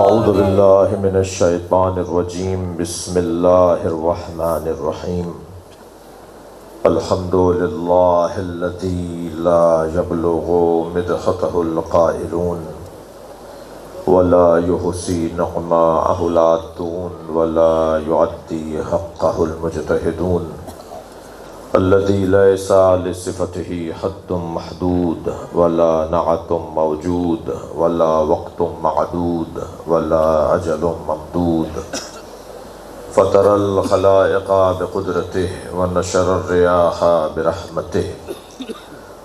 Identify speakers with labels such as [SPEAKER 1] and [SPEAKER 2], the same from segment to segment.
[SPEAKER 1] اعوذ باللہ من الشیطان الرجیم بسم اللہ الرحمن الرحیم الحمد للہ الذی لا یبلغ مدحتہ القائلون ولا یحصی نعماءہ العادون ولا یعدی حقہ المجتہدون الذي ليس لصفته حد محدود ولا نعت موجود ولا وقت معدود ولا أجل ممدود فطر الخلائق بقدرته ونشر الرياح برحمته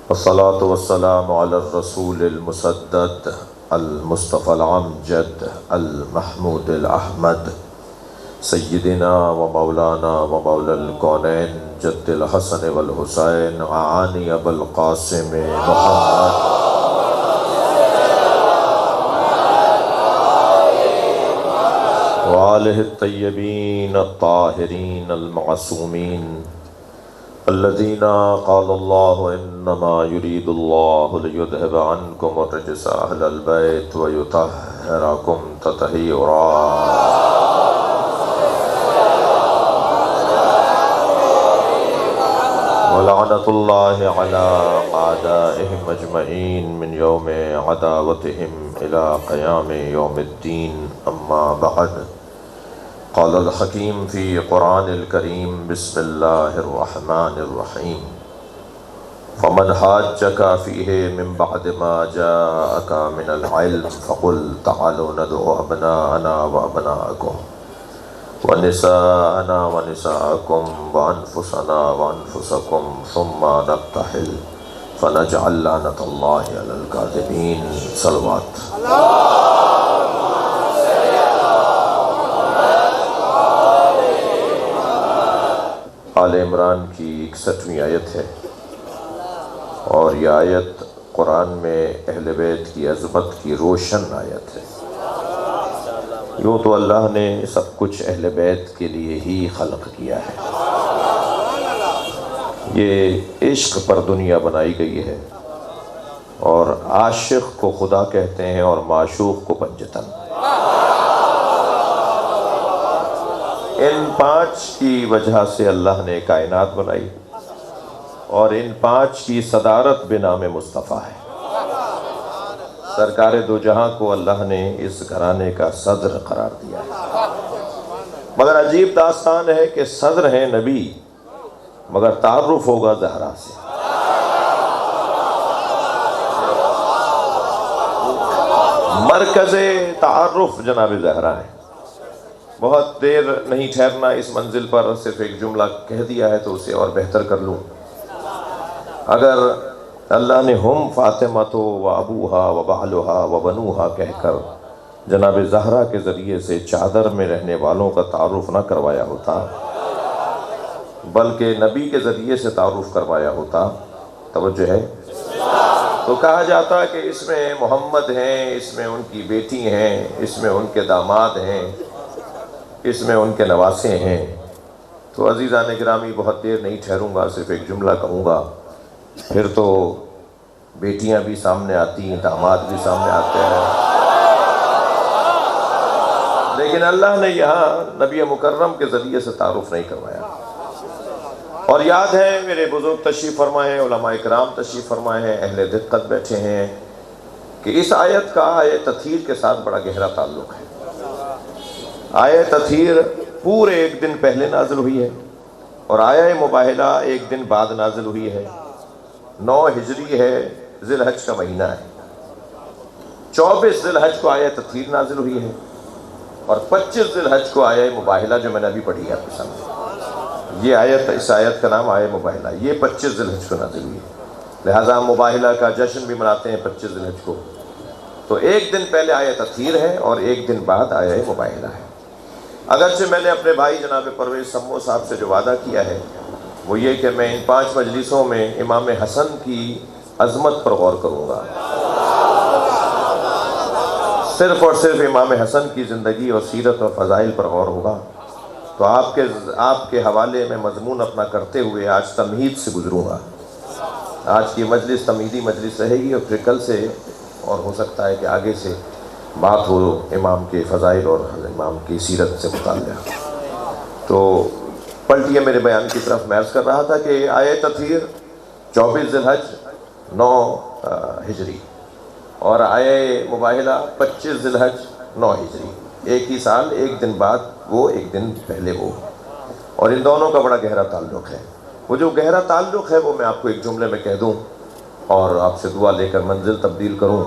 [SPEAKER 1] والصلاة والسلام على الرسول المسدد المصطفى العمجد المحمود الأحمد سیدنا و مولانا و مولا الکونین جد الحسن والحسین عانی ابو القاسم محمد وآلہ الطیبین الطاہرین المعصومین الذین قال اللہ انما یرید اللہ لیذہب عنکم الرجس اہل البیت ویطہرکم تطہیرا ولعنت اللہ علی اعدائهم اجمعین من یوم عداوتهم الى قیام یوم الدین اما بعد قال الحکیم فی قرآن الکریم بسم اللہ الرحمن الرحیم فمن حاجک فیہ من بعد ما جاءک من العلم فقل تعالوا ندعو ابناءنا وابناءکم ونساءنا ونساءكم وأنفسنا وأنفسكم ثم نبتهل فنجعل لعنة الله على الكاذبين صلوات آل عمران کی 61ویں آیت ہے اور یہ آیت قرآن میں اہل بیت کی عظمت کی روشن آیت ہے۔ یوں تو اللہ نے سب کچھ اہل بیت کے لیے ہی خلق کیا ہے، یہ عشق پر دنیا بنائی گئی ہے اور عاشق کو خدا کہتے ہیں اور معشوق کو پنجتن۔ ان 5 کی وجہ سے اللہ نے کائنات بنائی اور ان 5 کی صدارت بنام مصطفیٰ ہے۔ سرکار دو جہاں کو اللہ نے اس گھرانے کا صدر قرار دیا ہے، مگر عجیب داستان ہے کہ صدر ہیں نبی مگر تعارف ہوگا زہرا سے۔ مرکز تعارف جناب زہرا ہے۔ بہت دیر نہیں ٹھہرنا اس منزل پر، صرف ایک جملہ کہہ دیا ہے تو اسے اور بہتر کر لوں۔ اگر اللہ نے ہم فاطمہ و ابوہا و بعلہا و بنوہا کہہ کر جناب زہرا کے ذریعے سے چادر میں رہنے والوں کا تعارف نہ کروایا ہوتا بلکہ نبی کے ذریعے سے تعارف کروایا ہوتا، توجہ ہے، تو کہا جاتا کہ اس میں محمد ہیں، اس میں ان کی بیٹی ہیں، اس میں ان کے داماد ہیں، اس میں ان کے نواسے ہیں۔ تو عزیزان گرامی بہت دیر نہیں ٹھہروں گا، صرف ایک جملہ کہوں گا، پھر تو بیٹیاں بھی سامنے آتی ہیں، داماد بھی سامنے آتے ہیں، لیکن اللہ نے یہاں نبی مکرم کے ذریعے سے تعارف نہیں کروایا۔ اور یاد ہے میرے بزرگ تشریف فرمائے ہیں، علماء اکرام تشریف فرمائے ہیں، اہل دقت بیٹھے ہیں کہ اس آیت کا آیت تطہیر کے ساتھ بڑا گہرا تعلق ہے۔ آیت تطہیر پورے 1 دن پہلے نازل ہوئی ہے اور آیت مباہلہ 1 دن بعد نازل ہوئی ہے۔ 9 ہجری ہے، ذی الحج کا مہینہ ہے، 24 ذی الحج کو آیت تطہیر نازل ہوئی ہے اور 25 ذی الحج کو آیت مباہلہ جو میں نے ابھی پڑھی ہے آپ کے سامنے، یہ آیت، اس آیت کا نام آیت مباہلہ، یہ 25 ذی الحج کو نازل ہوئی ہے، لہٰذا ہم مباہلہ کا جشن بھی مناتے ہیں 25 ذی الحج کو۔ تو 1 دن پہلے آیت تطہیر ہے اور 1 دن بعد آیت مباہلہ ہے۔ اگرچہ میں نے اپنے بھائی جناب پرویز سمو صاحب سے جو وعدہ کیا ہے وہ یہ کہ میں ان 5 مجلسوں میں امام حسن کی عظمت پر غور کروں گا، صرف اور صرف امام حسن کی زندگی اور سیرت اور فضائل پر غور ہوگا۔ تو آپ کے حوالے میں مضمون اپنا کرتے ہوئے آج تمہید سے گزروں گا۔ آج کی مجلس تمہیدی مجلس رہے گی اور پھر کل سے اور ہو سکتا ہے کہ آگے سے بات ہو امام کے فضائل اور امام کی سیرت سے متعلق، تو پلٹیے میرے بیان کی طرف میں عرض کر رہا تھا کہ آئے تطہیر 24 ذی الحج 9 ہجری، اور آئے مباہلہ 25 ذی الحج 9 ہجری، ایک ہی سال، ایک دن بعد وہ، ایک دن پہلے وہ، اور ان دونوں کا بڑا گہرا تعلق ہے۔ وہ جو گہرا تعلق ہے وہ میں آپ کو ایک جملے میں کہہ دوں اور آپ سے دعا لے کر منزل تبدیل کروں،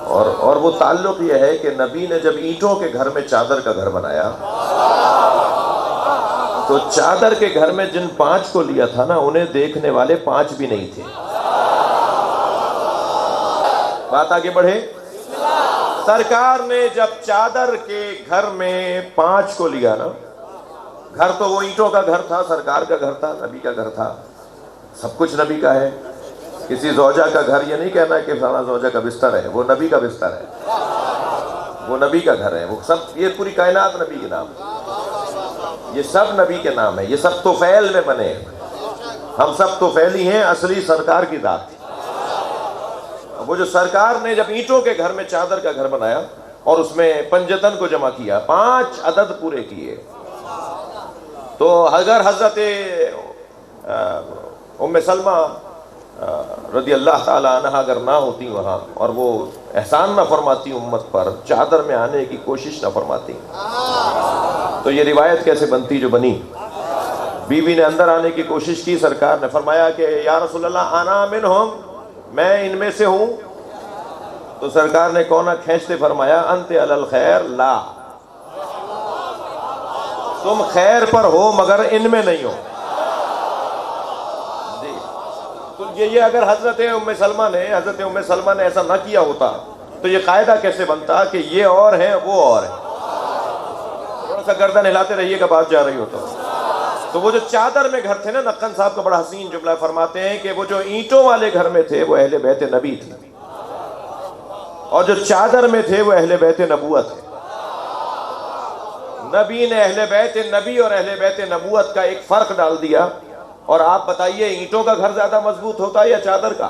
[SPEAKER 1] اور وہ تعلق یہ ہے کہ نبی نے جب اینٹوں کے گھر میں چادر کا گھر بنایا تو چادر کے گھر میں جن 5 کو لیا تھا نا، انہیں دیکھنے والے 5 بھی نہیں تھے۔ بات آگے بڑھے، سرکار نے جب چادر کے گھر میں 5 کو لیا نا، گھر تو وہ اینٹوں کا گھر تھا، سرکار کا گھر تھا، نبی کا گھر تھا، سب کچھ نبی کا ہے۔ کسی زوجہ کا گھر یہ نہیں کہنا کہ فلاں زوجہ کا بستر ہے، وہ نبی کا بستر ہے، وہ نبی کا گھر ہے، وہ سب، یہ پوری کائنات نبی کے نام، یہ سب نبی کے نام ہے، یہ سب طفیل میں بنے، ہم سب طفیلی ہیں، اصلی سرکار کی ذات۔ وہ جو سرکار نے جب اینٹوں کے گھر میں چادر کا گھر بنایا اور اس میں پنجتن کو جمع کیا، 5 عدد پورے کیے، تو اگر حضرت ام سلمہ رضی اللہ تعالی عنہ اگر نہ ہوتی وہاں، اور وہ احسان نہ فرماتی امت پر، چادر میں آنے کی کوشش نہ فرماتی، تو یہ روایت کیسے بنتی جو بنی؟ بیوی نے اندر آنے کی کوشش کی، سرکار نے فرمایا کہ یا رسول اللہ انا منہم، میں ان میں سے ہوں، تو سرکار نے کونا کھینچتے فرمایا انت علی الخیر لا، تم خیر پر ہو مگر ان میں نہیں ہو۔ جی، تو یہ اگر حضرت ام سلمہ نے ایسا نہ کیا ہوتا تو یہ قاعدہ کیسے بنتا کہ یہ اور ہیں وہ اور ہیں؟ تھوڑا سا گردن ہلاتے رہیے گا، بات جا رہی ہوتا۔ تو وہ جو چادر میں گھر تھے نا، نقن صاحب کا بڑا حسین جملہ فرماتے ہیں کہ وہ جو اینٹوں والے گھر میں تھے وہ اہل بیت نبی تھے، اور جو چادر میں تھے وہ اہل بیت نبوت ہے۔ نبی نے اہل بیت نبی اور اہل بیت نبوت کا ایک فرق ڈال دیا، اور آپ بتائیے اینٹوں کا گھر زیادہ مضبوط ہوتا ہے یا چادر کا؟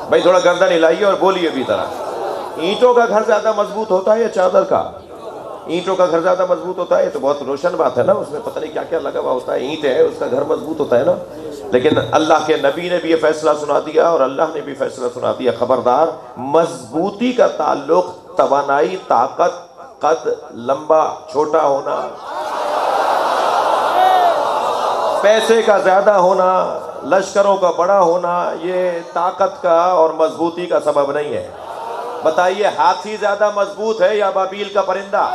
[SPEAKER 1] بھائی تھوڑا گردن ہلائیے اور بولیے بھی طرح، اینٹوں کا گھر زیادہ مضبوط ہوتا ہے یا چادر کا؟ اینٹوں کا گھر زیادہ مضبوط ہوتا ہے، یہ تو بہت روشن بات ہے نا، اس میں پتہ نہیں کیا کیا لگا ہوا ہوتا ہے، اینٹ ہے، اس کا گھر مضبوط ہوتا ہے نا۔ لیکن اللہ کے نبی نے بھی یہ فیصلہ سنا دیا اور اللہ نے بھی فیصلہ سنا دیا، خبردار، مضبوطی کا تعلق توانائی، طاقت، قد، لمبا چھوٹا ہونا، پیسے کا زیادہ ہونا، لشکروں کا بڑا ہونا، یہ طاقت کا اور مضبوطی کا سبب نہیں ہے۔ بتائیے ہاتھی زیادہ مضبوط ہے یا بابیل کا پرندہ؟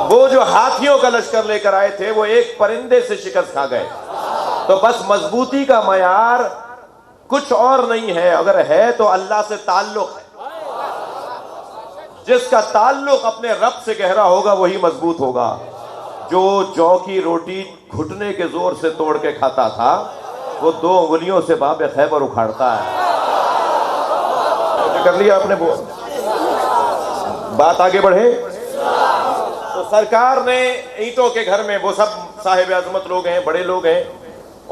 [SPEAKER 1] وہ جو ہاتھیوں کا لشکر لے کر آئے تھے وہ ایک پرندے سے شکست کھا گئے۔ تو بس مضبوطی کا معیار کچھ اور نہیں ہے، اگر ہے تو اللہ سے تعلق ہے۔ جس کا تعلق اپنے رب سے گہرا ہوگا وہی مضبوط ہوگا۔ جو جو کی روٹی گھٹنے کے زور سے توڑ کے کھاتا تھا وہ 2 انگلیوں سے باب خیبر اکھاڑتا ہے۔ کر لیا آپ نے، بات آگے بڑھے۔ تو سرکار نے اینٹوں کے گھر میں، وہ سب صاحب عظمت لوگ ہیں، بڑے لوگ ہیں،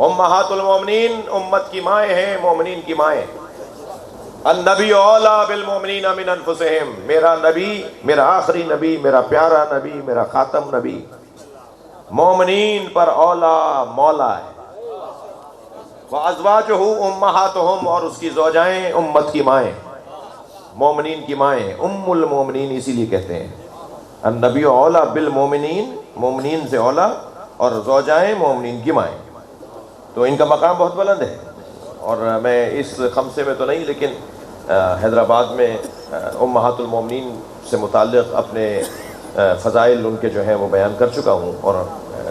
[SPEAKER 1] امہات المومنین، امت کی مائیں ہیں، مومنین کی مائیں۔ النبی اولا بالمومنین من انفسہم، میرا نبی، میرا آخری نبی، میرا پیارا نبی، میرا خاتم نبی مومنین پر اولا مولا ہے۔ وَأَزْوَاجُهُ أُمَّهَاتُهُمْ، اور اس کی زوجائیں امت کی مائیں، مومنین کی مائیں، ام المومنین اسی لیے کہتے ہیں۔ النبی اولا بالمومنین، مومنین سے اولا، اور زوجائیں مومنین کی مائیں، تو ان کا مقام بہت بلند ہے۔ اور میں اس خمسے میں تو نہیں، لیکن حیدرآباد میں امہات المومنین سے متعلق اپنے فضائل ان کے جو ہیں وہ بیان کر چکا ہوں، اور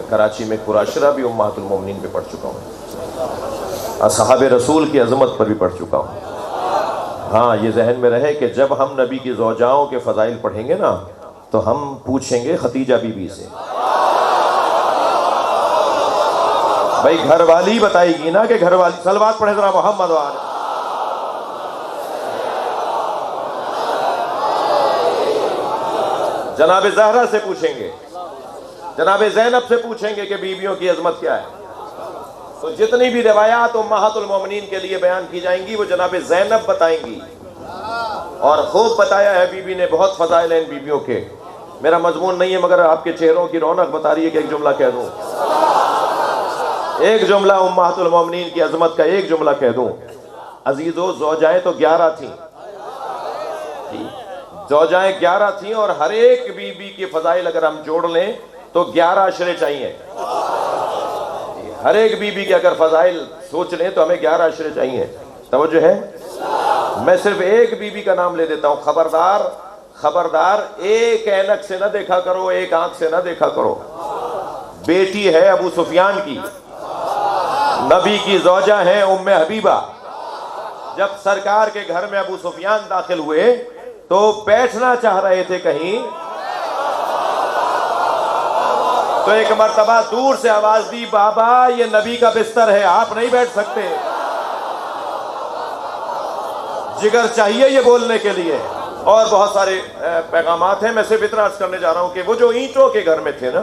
[SPEAKER 1] کراچی میں قراشرہ بھی امہات المومنین پہ پڑھ چکا ہوں، اصحاب رسول کی عظمت پر بھی پڑھ چکا ہوں۔ ہاں، یہ ذہن میں رہے کہ جب ہم نبی کی زوجاؤں کے فضائل پڑھیں گے نا تو ہم پوچھیں گے خدیجہ بی بی سے، بھائی گھر والی بتائے گی نا کہ گھر والی، صلوات پڑھے ذرا محمد وآلہ۔ جناب زہرا سے پوچھیں گے، جناب زینب سے پوچھیں گے کہ بیویوں کی عظمت کیا ہے۔ تو جتنی بھی روایات امہات المومنین کے لیے بیان کی جائیں گی وہ جناب زینب بتائیں گی، اور خوب بتایا ہے بی بی نے، بہت فضائل ہیں ان بیویوں کے. میرا مضمون نہیں ہے مگر آپ کے چہروں کی رونق بتا رہی ہے کہ ایک جملہ کہہ دوں، ایک جملہ امہات المومنین کی عظمت کا ایک جملہ کہہ دوں. عزیزو زوجائیں تو 11 تھیں، زوجائیں 11 تھیں، اور ہر ایک بی بی کی فضائل اگر ہم جوڑ لیں تو 11 اشرے چاہیے. ہر ایک بی بی کے اگر فضائل سوچ لیں تو ہمیں 11 اشرے چاہیے. توجہ ہے؟ میں صرف ایک بی بی کا نام لے دیتا ہوں. خبردار خبردار، ایک اینک سے نہ دیکھا کرو، ایک آنکھ سے نہ دیکھا کرو. بیٹی ہے ابو سفیان کی، نبی کی زوجہ ہیں ام حبیبہ. جب سرکار کے گھر میں ابو سفیان داخل ہوئے تو بیٹھنا چاہ رہے تھے کہیں، تو ایک مرتبہ دور سے آواز دی، بابا یہ نبی کا بستر ہے، آپ نہیں بیٹھ سکتے. جگر چاہیے یہ بولنے کے لیے. اور بہت سارے پیغامات ہیں. میں صرف اتنا عرض کرنے جا رہا ہوں کہ وہ جو اینٹوں کے گھر میں تھے نا،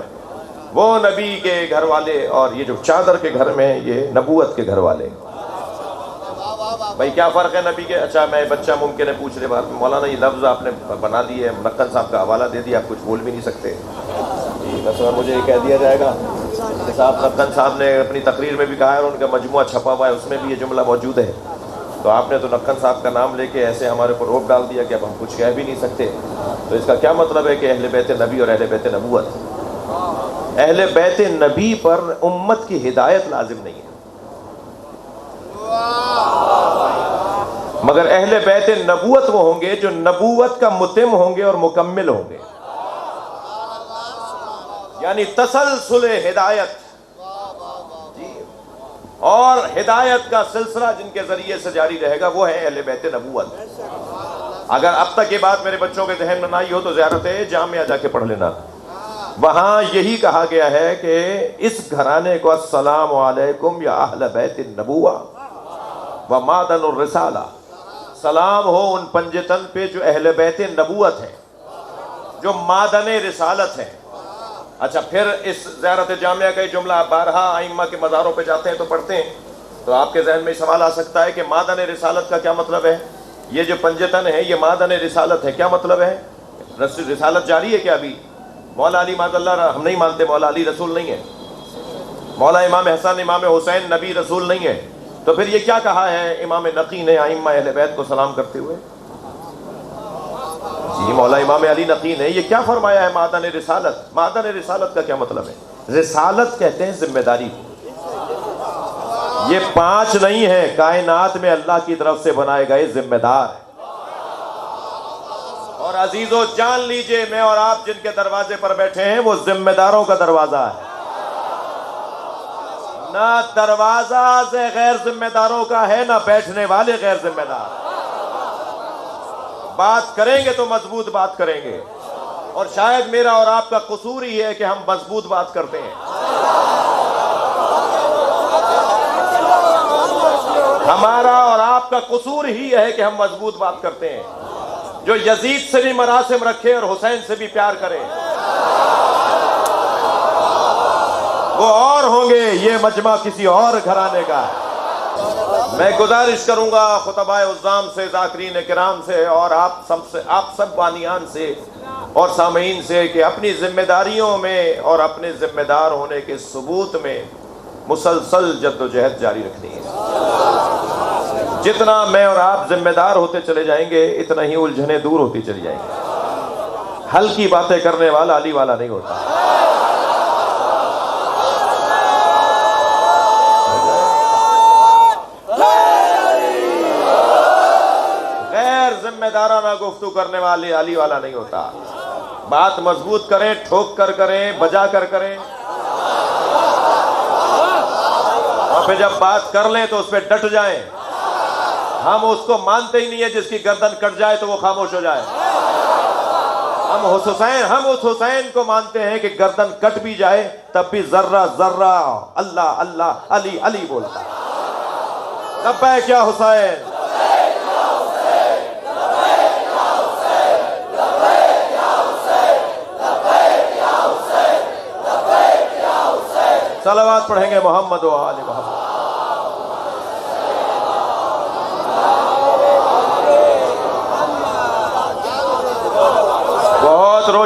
[SPEAKER 1] وہ نبی کے گھر والے، اور یہ جو چادر کے گھر میں یہ نبوت کے گھر والے. بھائی کیا فرق ہے نبی کے؟ اچھا میں بچہ ممکن ہے پوچھ لے بات، مولانا یہ لفظ آپ نے بنا دیے، منقل صاحب کا حوالہ دے دیا، آپ کچھ بول بھی نہیں سکتے. مثلا مجھے یہ کہہ دیا جائے گا صاحب نقن صاحب نے اپنی تقریر میں بھی کہا ہے، اور ان کا مجموعہ چھپا ہوا ہے اس میں بھی یہ جملہ موجود ہے، تو آپ نے تو نقن صاحب کا نام لے کے ایسے ہمارے اوپر روک ڈال دیا کہ اب ہم کچھ کہہ بھی نہیں سکتے. تو اس کا کیا مطلب ہے کہ اہل بیت نبی اور اہل بیت نبوت، اہل بیت نبی پر امت کی ہدایت لازم نہیں ہے، مگر اہل بیت نبوت وہ ہوں گے جو نبوت کا متم ہوں گے اور مکمل ہوں گے. یعنی تسلسل ہدایت اور ہدایت کا سلسلہ جن کے ذریعے سے جاری رہے گا وہ ہے اہل بیت نبوت. اگر اب تک یہ بات میرے بچوں کے ذہن میں نہ آئی ہو تو زیارت جامعہ جا کے پڑھ لینا، وہاں یہی کہا گیا ہے کہ اس گھرانے کو السلام علیکم یا اہل بیت النبوہ و معدن الرسالہ، سلام ہو ان پنجتن پہ جو اہل بیت نبوت ہیں، جو معدن رسالت ہیں. اچھا پھر اس زیارت جامعہ کا یہ جملہ آپ بارہا ائمہ کے مزاروں پہ جاتے ہیں تو پڑھتے ہیں، تو آپ کے ذہن میں سوال آ سکتا ہے کہ معدن رسالت کا کیا مطلب ہے؟ یہ جو پنجتن ہے یہ معدن رسالت ہے، کیا مطلب ہے؟ رسالت جاری ہے کیا ابھی؟ مولا علی معاذ اللہ، ہم نہیں مانتے مولا علی رسول نہیں ہے، مولا امام حسن امام حسین نبی رسول نہیں ہے. تو پھر یہ کیا کہا ہے امام نقی نے ائمہ اہل بیت کو سلام کرتے ہوئے؟ جی مولا امام علی نقی نے یہ کیا فرمایا ہے؟ معدن رسالت. معدن رسالت کا کیا مطلب ہے؟ رسالت کہتے ہیں ذمہ داری کو. یہ 5 نہیں ہے، کائنات میں اللہ کی طرف سے بنائے گئے ذمہ دار ہیں. اور عزیزو جان لیجئے میں اور آپ جن کے دروازے پر بیٹھے ہیں وہ ذمہ داروں کا دروازہ ہے، نہ دروازہ سے غیر ذمہ داروں کا ہے، نہ بیٹھنے والے غیر ذمہ دار. بات کریں گے تو مضبوط بات کریں گے، اور شاید میرا اور آپ کا قصور ہی ہے کہ ہم مضبوط بات کرتے ہیں. ہمارا اور آپ کا قصور ہی ہے کہ ہم مضبوط بات کرتے ہیں. جو یزید سے بھی مراسم رکھے اور حسین سے بھی پیار کرے وہ اور ہوں گے، یہ مجمع کسی اور گھرانے کا ہے. میں گزارش کروں گا خطباء عظام سے، ذاکرین کرام سے، اور آپ سب بانیان سے اور سامعین سے کہ اپنی ذمہ داریوں میں اور اپنے ذمہ دار ہونے کے ثبوت میں مسلسل جد و جہد جاری رکھنی ہے. جتنا میں اور آپ ذمہ دار ہوتے چلے جائیں گے اتنا ہی الجھنیں دور ہوتی چلی جائیں گی. ہلکی باتیں کرنے والا علی والا نہیں ہوتا. غیر ذمہ دارانہ گفتگو کرنے والے علی والا نہیں ہوتا. بات مضبوط کریں، ٹھوک کر کریں، بجا کر کریں، اور پھر جب بات کر لیں تو اس پہ ڈٹ جائیں. ہم اس کو مانتے ہی نہیں ہے جس کی گردن کٹ جائے تو وہ خاموش ہو جائے. ہم اس حسین کو مانتے ہیں کہ گردن کٹ بھی جائے تب بھی ذرہ ذرہ اللہ اللہ علی علی بولتا ہے. لبیک یا حسین، صلوات پڑھیں گے محمد و آل محمد.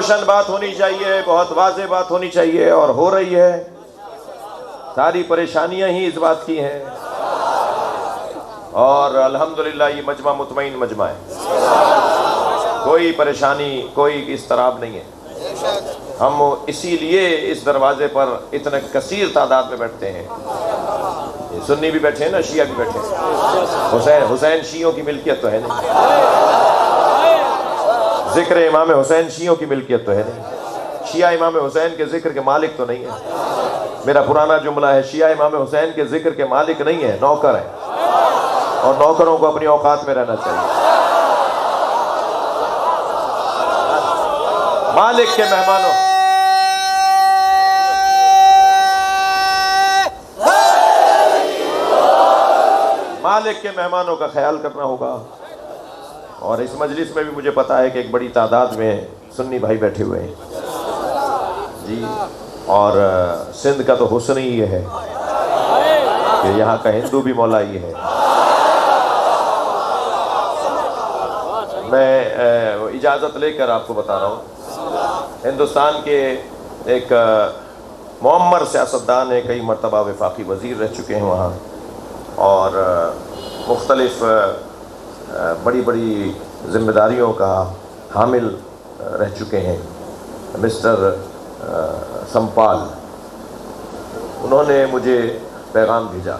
[SPEAKER 1] روشن بات ہونی چاہیے، بہت واضح بات ہونی چاہیے، اور ہو رہی ہے۔ ساری پریشانیاں ہی اس بات کی ہیں، اور الحمدللہ یہ مجمع مطمئن مجمع ہے، کوئی پریشانی، کوئی اضطراب نہیں ہے۔ ہم اسی لیے اس دروازے پر اتنا کثیر تعداد میں بیٹھتے ہیں۔ سنی بھی بیٹھے ہیں نا، شیعہ بھی بیٹھے ہیں۔ حسین شیعوں کی ملکیت تو ہے نہیں، ذکر امام حسین شیعوں کی ملکیت تو ہے نہیں، شیعہ امام حسین کے ذکر کے مالک تو نہیں ہے۔ میرا پرانا جملہ ہے، شیعہ امام حسین کے ذکر کے مالک نہیں ہے، نوکر ہے، اور نوکروں کو اپنی اوقات میں رہنا چاہیے۔ مالک کے مہمانوں، مالک کے مہمانوں کا خیال کرنا ہوگا۔ اور اس مجلس میں بھی مجھے پتا ہے کہ ایک بڑی تعداد میں سنی بھائی بیٹھے ہوئے ہیں جی، اور سندھ کا تو حسن ہی یہ ہے کہ یہاں کا ہندو بھی مولا ہی ہے۔ میں اجازت لے کر آپ کو بتا رہا ہوں، ہندوستان کے ایک معمر سیاستدان ہیں، کئی مرتبہ وفاقی وزیر رہ چکے ہیں وہاں، اور مختلف بڑی بڑی ذمہ داریوں کا حامل رہ چکے ہیں، مسٹر سمپال، انہوں نے مجھے پیغام بھیجا،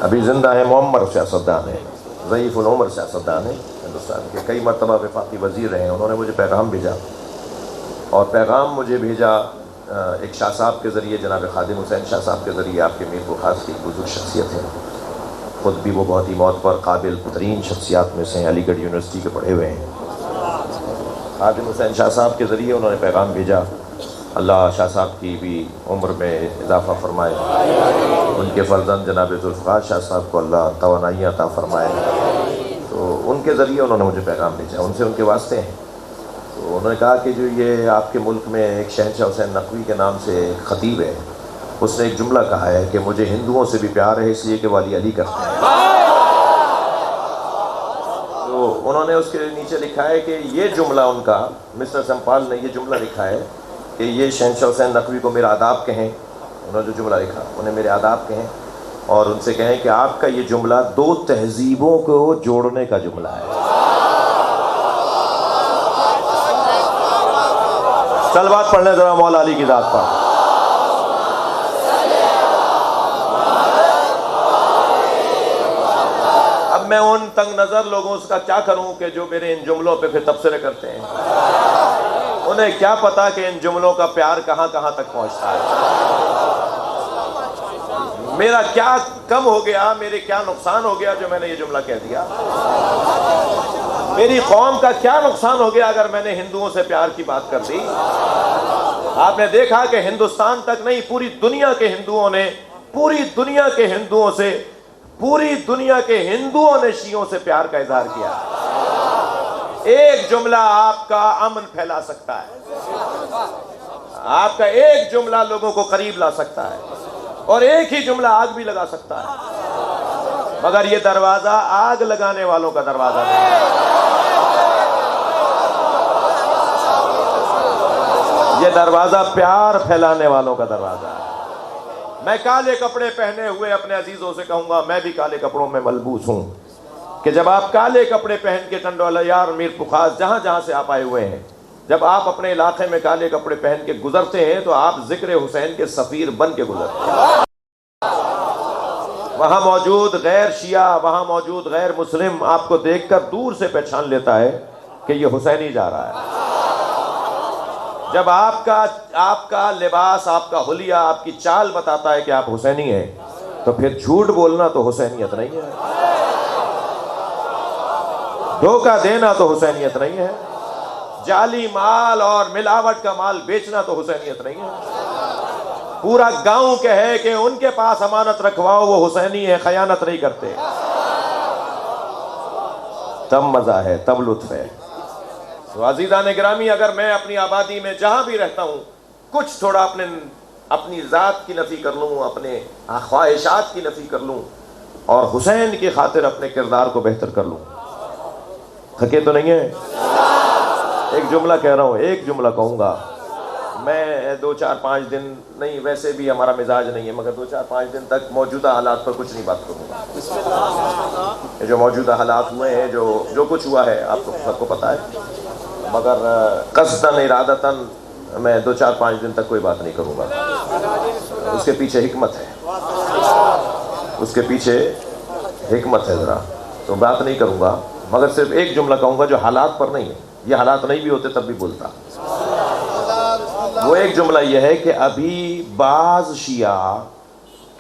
[SPEAKER 1] ابھی زندہ ہیں، معمر سیاستدان ہیں، ضعیف العمر سیاستدان ہیں ہندوستان کے، کئی مرتبہ وفاقی وزیر رہے ہیں۔ انہوں نے مجھے پیغام بھیجا، اور پیغام مجھے بھیجا ایک شاہ صاحب کے ذریعے، جناب خادم حسین شاہ صاحب کے ذریعے، آپ کے میر بخاص کی بزرگ شخصیت ہے، خود بھی وہ بہت ہی موت پر قابل ترین شخصیات میں سے ہیں، علی گڑھ یونیورسٹی کے پڑھے ہوئے ہیں۔ خادم حسین شاہ صاحب کے ذریعے انہوں نے پیغام بھیجا، اللہ شاہ صاحب کی بھی عمر میں اضافہ فرمائے، ان کے فرزند جناب ذوالفقار شاہ صاحب کو اللہ توانائی عطا فرمائے۔ تو ان کے ذریعے انہوں نے مجھے پیغام بھیجا، ان سے ان کے واسطے ہیں۔ تو انہوں نے کہا کہ جو یہ آپ کے ملک میں ایک شہنشاہ حسین نقوی کے نام سے ایک خطیب ہے، اس نے ایک جملہ کہا ہے کہ مجھے ہندوؤں سے بھی پیار ہے اس لیے کہ والی علی کرتے ہیں۔ تو انہوں نے اس کے نیچے لکھا ہے کہ یہ جملہ ان کا، مسٹر سمپال نے یہ جملہ لکھا ہے کہ یہ شہنشاہ حسین نقوی کو میرا آداب کہیں، انہوں نے جو جملہ لکھا انہیں میرے آداب کہیں، اور ان سے کہیں کہ آپ کا یہ جملہ دو تہذیبوں کو جوڑنے کا جملہ ہے۔ چل بات پڑھنے ذرا مولا علی کی ذات پر۔ اب میں ان تنگ نظر لوگوں کا کیا کروں کہ جو میرے ان جملوں پہ پھر تبصرے کرتے ہیں، انہیں کیا پتا کہ ان جملوں کا پیار کہاں کہاں تک پہنچتا ہے۔ میرا کیا کم ہو گیا، میرے کیا نقصان ہو گیا جو میں نے یہ جملہ کہہ دیا، میری قوم کا کیا نقصان ہو گیا اگر میں نے ہندوؤں سے پیار کی بات کر دی۔ آپ نے دیکھا کہ ہندوستان تک نہیں، پوری دنیا کے ہندوؤں نے، پوری دنیا کے ہندوؤں سے، پوری دنیا کے ہندوؤں نے شیعوں سے پیار کا اظہار کیا۔ ایک جملہ آپ کا امن پھیلا سکتا ہے، آپ کا ایک جملہ لوگوں کو قریب لا سکتا ہے، اور ایک ہی جملہ آگ بھی لگا سکتا ہے، مگر یہ دروازہ آگ لگانے والوں کا دروازہ نہیں ہے، یہ دروازہ پیار پھیلانے والوں کا دروازہ ہے۔ میں کالے کپڑے پہنے ہوئے اپنے عزیزوں سے کہوں گا، میں بھی کالے کپڑوں میں ملبوس ہوں، کہ جب آپ کالے کپڑے پہن کے ٹنڈوالہ یار، میر پخاس، جہاں جہاں سے آپ آئے ہوئے ہیں، جب آپ اپنے علاقے میں کالے کپڑے پہن کے گزرتے ہیں تو آپ ذکر حسین کے سفیر بن کے گزرتے ہیں۔ وہاں موجود غیر شیعہ، وہاں موجود غیر مسلم آپ کو دیکھ کر دور سے پہچان لیتا ہے کہ یہ حسینی جا رہا ہے۔ جب آپ کا لباس، آپ کا حلیہ، آپ کی چال بتاتا ہے کہ آپ حسینی ہیں، تو پھر جھوٹ بولنا تو حسینیت نہیں ہے، دھوکہ دینا تو حسینیت نہیں ہے، جعلی مال اور ملاوٹ کا مال بیچنا تو حسینیت نہیں ہے۔ پورا گاؤں کہے کہ ان کے پاس امانت رکھواؤ، وہ حسینی ہے، خیانت نہیں کرتے، تب مزہ ہے، تب لطف ہے۔ تو عزیزان گرامی، اگر میں اپنی آبادی میں جہاں بھی رہتا ہوں کچھ تھوڑا اپنی ذات کی نفی کر لوں، اپنے خواہشات کی نفی کر لوں، اور حسین کی خاطر اپنے کردار کو بہتر کر لوں، تھکے تو نہیں ہیں؟ ایک جملہ کہہ رہا ہوں، ایک جملہ کہوں گا میں، 2-4-5 دن نہیں، ویسے بھی ہمارا مزاج نہیں ہے، مگر 2-4-5 دن تک موجودہ حالات پر کچھ نہیں بات کروں گا. یہ جو موجودہ حالات ہوئے ہیں، جو کچھ ہوا ہے آپ سب کو پتہ ہے، مگر قصداً ارادتاً میں 2-4-5 دن تک کوئی بات نہیں کروں گا. اس کے پیچھے حکمت ہے، اس کے پیچھے حکمت ہے، ذرا تو بات نہیں کروں گا، مگر صرف ایک جملہ کہوں گا جو حالات پر نہیں ہے. یہ حالات نہیں بھی ہوتے تب بھی بولتا. وہ ایک جملہ یہ ہے کہ ابھی بعض شیعہ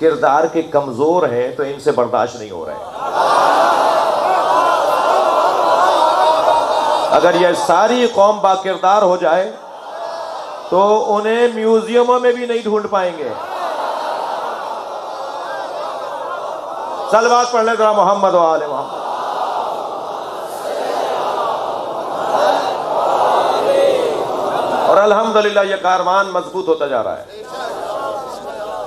[SPEAKER 1] کردار کے کمزور ہیں تو ان سے برداشت نہیں ہو رہے. اگر یہ ساری قوم با کردار ہو جائے تو انہیں میوزیموں میں بھی نہیں ڈھونڈ پائیں گے. صلوات پڑھ لیں ذرا محمد و آل محمد. اور الحمدللہ یہ کاروان مضبوط ہوتا جا رہا ہے.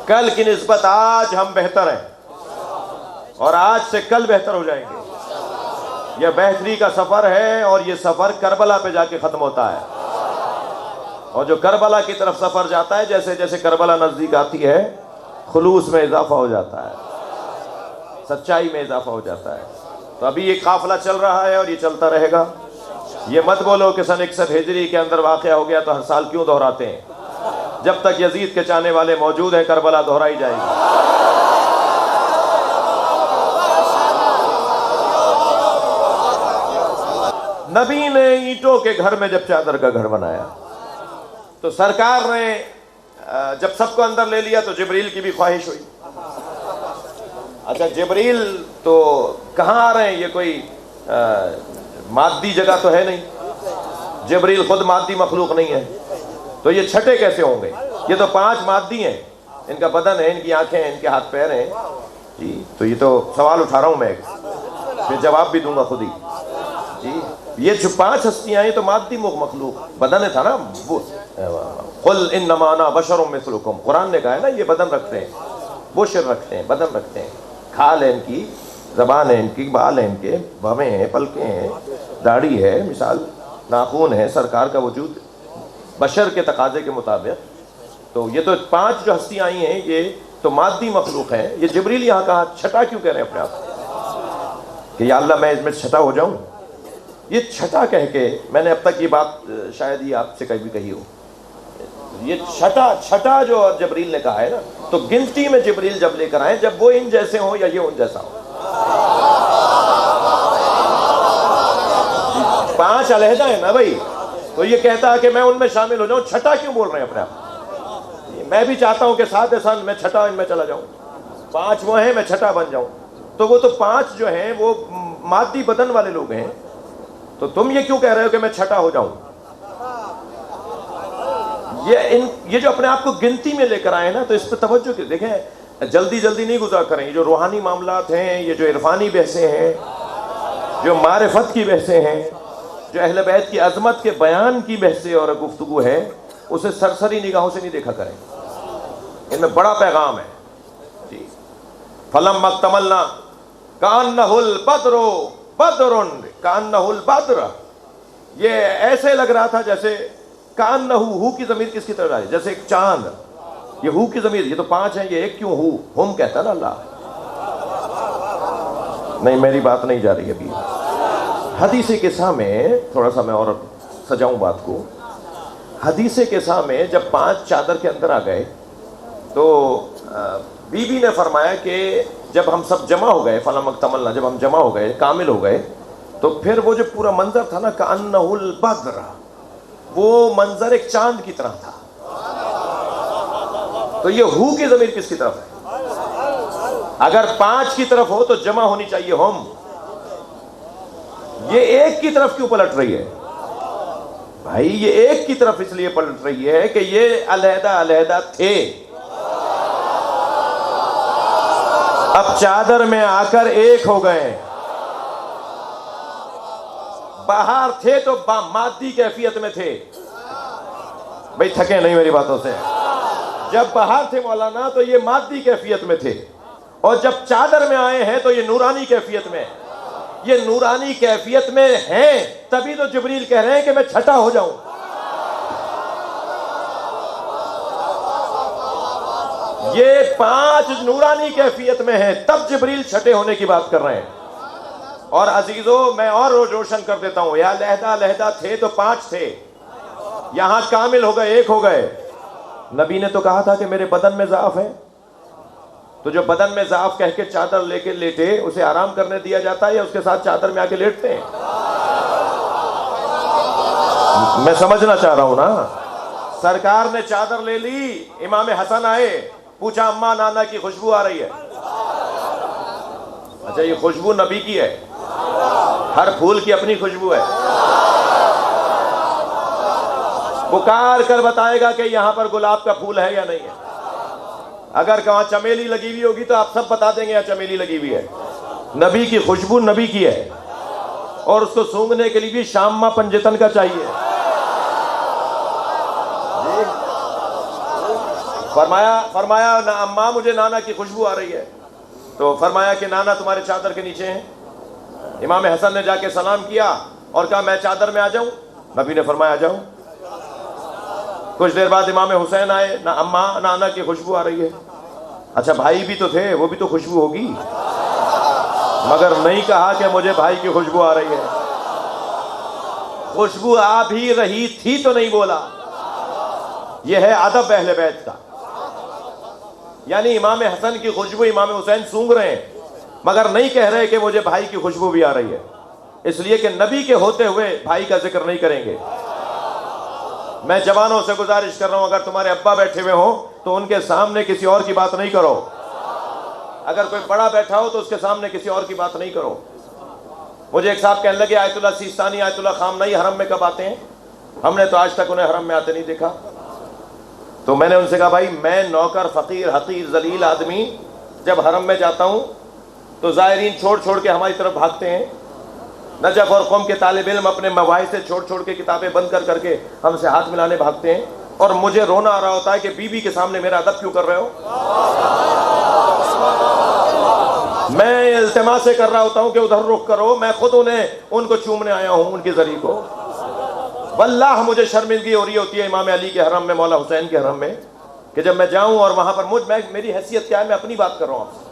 [SPEAKER 1] کل کی نسبت آج ہم بہتر ہیں اور آج سے کل بہتر ہو جائیں گے. یہ بہتری کا سفر ہے اور یہ سفر کربلا پہ جا کے ختم ہوتا ہے. اور جو کربلا کی طرف سفر جاتا ہے، جیسے جیسے کربلا نزدیک آتی ہے خلوص میں اضافہ ہو جاتا ہے، سچائی میں اضافہ ہو جاتا ہے. تو ابھی یہ قافلہ چل رہا ہے اور یہ چلتا رہے گا. یہ مت بولو کہ سن 61 ہجری کے اندر واقعہ ہو گیا تو ہر سال کیوں دہراتے ہیں. جب تک یزید کے چاہنے والے موجود ہیں کربلا دہرائی جائے گی. نبی نے اینٹوں کے گھر میں جب چادر کا گھر بنایا تو سرکار نے جب سب کو اندر لے لیا تو جبریل کی بھی خواہش ہوئی. اچھا جبریل تو کہاں آ رہے ہیں، یہ کوئی مادی جگہ تو ہے نہیں، جبریل خود مادی مخلوق نہیں ہے، تو یہ چھٹے کیسے ہوں گے؟ یہ تو 5 مادی ہیں، ان کا بدن ہے، ان کی آنکھیں ہیں، ان کے ہاتھ پیر ہیں. جی تو یہ تو سوال اٹھا رہا ہوں میں، پھر جواب بھی دوں گا خود ہی. جی یہ جو 5 ہستیاں ہیں تو مادی مخلوق، بدن تھا نا. قل انما انا بشر مثلکم، قرآن نے کہا ہے نا یہ بدن رکھتے ہیں، بشر رکھتے ہیں، بدن رکھتے ہیں، کھال ہے ان کی، زبان ہے ان کی، بال ہیں ان کے، بھویں ہیں، پلکیں ہیں، داڑھی ہے، مثال ناخون ہے. سرکار کا وجود بشر کے تقاضے کے مطابق. تو یہ تو 5 جو ہستیاں آئی ہیں یہ تو مادی مخلوق ہیں. یہ جبریل یہاں کہا چھٹا کیوں کہہ رہے ہیں اپنے آپ کہ یا اللہ میں اس میں چھٹا ہو جاؤں؟ یہ چھٹا کہہ کے میں نے اب تک یہ بات شاید ہی آپ سے کبھی کہی ہو. یہ چھٹا جو جبریل نے کہا ہے نا، تو گنتی میں جبریل جب لے کر آئے جب وہ ان جیسے ہوں یا یہ ان جیسا ہو. 5 علیحدہ ہیں نا بھائی، تو یہ کہتا ہے کہ میں ان میں شامل ہو جاؤں. چھٹا کیوں بول رہے ہیں اپنے آپ؟ میں بھی چاہتا ہوں کہ 7 سال میں چھٹا ان میں چلا جاؤں. 5 وہ ہیں، میں چھٹا بن جاؤں. تو وہ تو 5 جو ہیں وہ مادی بدن والے لوگ ہیں، تو تم یہ کیوں کہہ رہے ہو کہ میں چھٹا ہو جاؤں؟ یہ جو اپنے آپ کو گنتی میں لے کر آئے نا، تو اس پہ توجہ دیکھیں، جلدی نہیں گزار کریں. یہ جو روحانی معاملات ہیں، یہ جو عرفانی بحثیں ہیں، جو معرفت کی بحثیں ہیں، جو اہل بیت کی عظمت کے بیان کی بحثیں اور گفتگو ہے، اسے سرسری نگاہوں سے نہیں دیکھا کریں. ان میں بڑا پیغام ہے. جی فَلَمَّا اكْتَمَلْنَا كَأَنَّهُ الْبَدْرُ بدرن کانہ البدر. یہ ایسے لگ رہا تھا جیسے کانہ، ہو کی ضمیر کس کی طرف آئی؟ جیسے ایک چاند. یہ ہو کی ضمیر، یہ تو 5 ہیں، یہ ایک کیوں ہو؟ ہم کہتا نا اللہ. نہیں میری بات نہیں جا رہی ابھی. حدیث قصہ میں تھوڑا سا میں اور سجاؤں بات کو. حدیث قصہ میں جب 5 چادر کے اندر آ گئے تو بی بی نے فرمایا کہ جب ہم سب جمع ہو گئے، فلم اکتملنا، جب ہم جمع ہو گئے، کامل ہو گئے، تو پھر وہ جو پورا منظر تھا نا کأنہ البدر، وہ منظر ایک چاند کی طرح تھا. تو یہ ہو کی ضمیر کس کی طرف ہے؟ اگر 5 کی طرف ہو تو جمع ہونی چاہیے ہم. یہ ایک کی طرف کیوں پلٹ رہی ہے بھائی؟ یہ ایک کی طرف اس لیے پلٹ رہی ہے کہ یہ علیحدہ تھے، اب چادر میں آ کر ایک ہو گئے. باہر تھے تو مادی کیفیت میں تھے. بھائی تھکے نہیں میری باتوں سے. جب باہر تھے مولانا تو یہ مادی کیفیت میں تھے، اور جب چادر میں آئے ہیں تو یہ نورانی کیفیت میں. یہ نورانی کیفیت میں ہیں، تبھی تو جبریل کہہ رہے ہیں کہ میں چھٹا ہو جاؤں۔ یہ 5 نورانی کیفیت میں ہیں، تب جبریل چھٹے ہونے کی بات کر رہے ہیں۔ اور عزیزو میں اور روشن کر دیتا ہوں، یا علیحدہ تھے تو 5 تھے، یہاں کامل ہو گئے، 1 ہو گئے۔ نبی نے تو کہا تھا کہ میرے بدن میں ضعف ہے، تو جو بدن میں ضعف کہہ کے چادر لے کے لیٹے، اسے آرام کرنے دیا جاتا ہے یا اس کے ساتھ چادر میں آ کے لیٹتے ہیں؟ میں سمجھنا چاہ رہا ہوں نا۔ سرکار نے چادر لے لی، امام حسن آئے، پوچھا اماں نانا کی خوشبو آ رہی ہے؟ اچھا یہ خوشبو نبی کی ہے، ہر پھول کی اپنی خوشبو ہے۔ پکار کر بتائے گا کہ یہاں پر گلاب کا پھول ہے یا نہیں ہے؟ اگر کہاں چمیلی لگی ہوئی ہوگی تو آپ سب بتا دیں گے یہاں چمیلی لگی ہوئی ہے۔ نبی کی خوشبو نبی کی ہے، اور اس کو سونگھنے کے لیے بھی شامہ پنجتن کا چاہیے۔ فرمایا نا اماں مجھے نانا کی خوشبو آ رہی ہے، تو فرمایا کہ نانا تمہارے چادر کے نیچے ہیں۔ امام حسن نے جا کے سلام کیا اور کہا میں چادر میں آ جاؤں؟ نبی نے فرمایا آ جاؤں۔ کچھ دیر بعد امام حسین آئے، نہ اماں نانا کی خوشبو آ رہی ہے۔ اچھا بھائی بھی تو تھے، وہ بھی تو خوشبو ہوگی، مگر نہیں کہا کہ مجھے بھائی کی خوشبو آ رہی ہے۔ خوشبو آ بھی رہی تھی تو نہیں بولا۔ یہ ہے ادب اہل بیت کا، یعنی امام حسن کی خوشبو امام حسین سونگ رہے ہیں، مگر نہیں کہہ رہے کہ مجھے بھائی کی خوشبو بھی آ رہی ہے، اس لیے کہ نبی کے ہوتے ہوئے بھائی کا ذکر نہیں کریں گے۔ میں جوانوں سے گزارش کر رہا ہوں، اگر تمہارے ابا بیٹھے ہوئے ہوں تو ان کے سامنے کسی اور کی بات نہیں کرو، اگر کوئی بڑا بیٹھا ہو تو اس کے سامنے کسی اور کی بات نہیں کرو۔ مجھے ایک صاحب کہنے لگے آیت اللہ سیستانی، آیت اللہ خامنئی حرم میں کب آتے ہیں؟ ہم نے تو آج تک انہیں حرم میں آتے نہیں دیکھا۔ تو میں نے ان سے کہا بھائی میں نوکر فقیر حقیر ذلیل آدمی جب حرم میں جاتا ہوں تو زائرین چھوڑ چھوڑ کے ہماری طرف بھاگتے ہیں، نجف اور قوم کے طالب علم اپنے مواعظ سے چھوڑ چھوڑ کے کتابیں بند کر کر کے ہم سے ہاتھ ملانے بھاگتے ہیں، اور مجھے رونا آ رہا ہوتا ہے کہ بیوی کے سامنے میرا ادب کیوں کر رہے ہو؟ میں التماس سے کر رہا ہوتا ہوں کہ ادھر رخ کرو، میں خود ان کو چومنے آیا ہوں، ان کی ذریعہ کو۔ واللہ مجھے شرمندگی ہو رہی ہوتی ہے امام علی کے حرم میں، مولا حسین کے حرم میں، کہ جب میں جاؤں اور وہاں پر میری حیثیت کیا ہے، میں اپنی بات کر رہا ہوں آپ سے،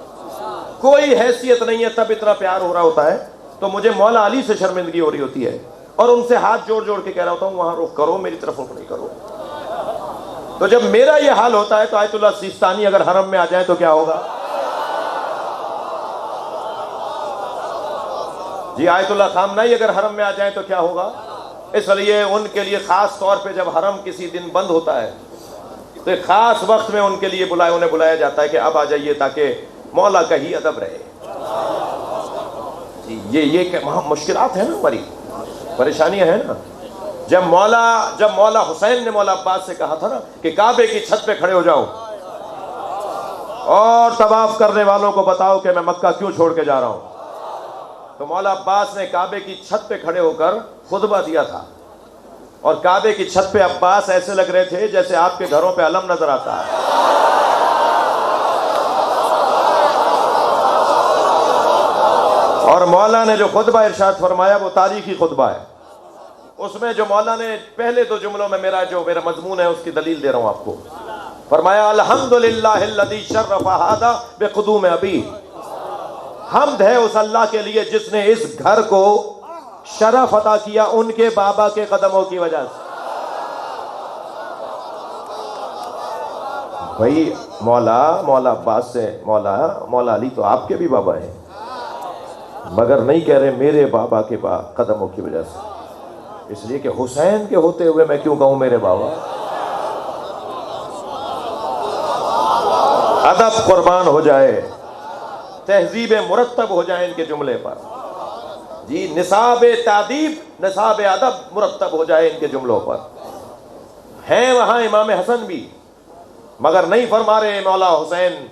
[SPEAKER 1] کوئی حیثیت نہیں ہے، تب اتنا پیار ہو رہا ہوتا ہے، تو مجھے مولا علی سے شرمندگی ہو رہی ہوتی ہے، اور ان سے ہاتھ جوڑ جوڑ کے کہہ رہا ہوتا ہوں وہاں رخ کرو، میری طرف رخ نہیں کرو۔ تو جب میرا یہ حال ہوتا ہے تو آیت اللہ سیستانی اگر حرم میں آ جائیں تو کیا ہوگا؟ جی آیت اللہ خامنئی اگر حرم میں آ جائیں تو کیا ہوگا؟ اس لیے ان کے لیے خاص طور پہ جب حرم کسی دن بند ہوتا ہے تو ایک خاص وقت میں ان کے لیے انہیں بلایا جاتا ہے کہ اب آ جائیے تاکہ مولا کا ہی ادب رہے۔ یہ مشکلات ہیں نا، ہماری پریشانیاں ہیں نا۔ جب مولا حسین نے مولا عباس سے کہا تھا نا کہ کعبے کی چھت پہ کھڑے ہو جاؤ اور طواف کرنے والوں کو بتاؤ کہ میں مکہ کیوں چھوڑ کے جا رہا ہوں، تو مولا عباس نے کعبے کی چھت پہ کھڑے ہو کر خطبہ دیا تھا، اور کعبے کی چھت پہ عباس ایسے لگ رہے تھے جیسے آپ کے گھروں پہ علم نظر آتا ہے۔ اور مولا نے جو خطبہ ارشاد فرمایا وہ تاریخی خطبہ ہے، اس میں جو مولا نے پہلے دو جملوں میں میرا مضمون ہے اس کی دلیل دے رہا ہوں آپ کو۔ فرمایا الحمدللہ الذی شرف ھذا بقدوم ابی، حمد ہے اس اللہ کے لیے جس نے اس گھر کو شرف عطا کیا ان کے بابا کے قدموں کی وجہ سے۔ بھائی مولا عباس سے مولا علی تو آپ کے بھی بابا ہیں، مگر نہیں کہہ رہے میرے بابا کے قدموں کی وجہ سے، اس لیے کہ حسین کے ہوتے ہوئے میں کیوں کہوں میرے بابا۔ ادب قربان ہو جائے، تہذیب مرتب ہو جائے ان کے جملے پر، جی نصاب تادیب نصاب ادب مرتب ہو جائے ان کے جملوں پر۔ ہیں وہاں امام حسن بھی، مگر نہیں فرما رہے مولا حسین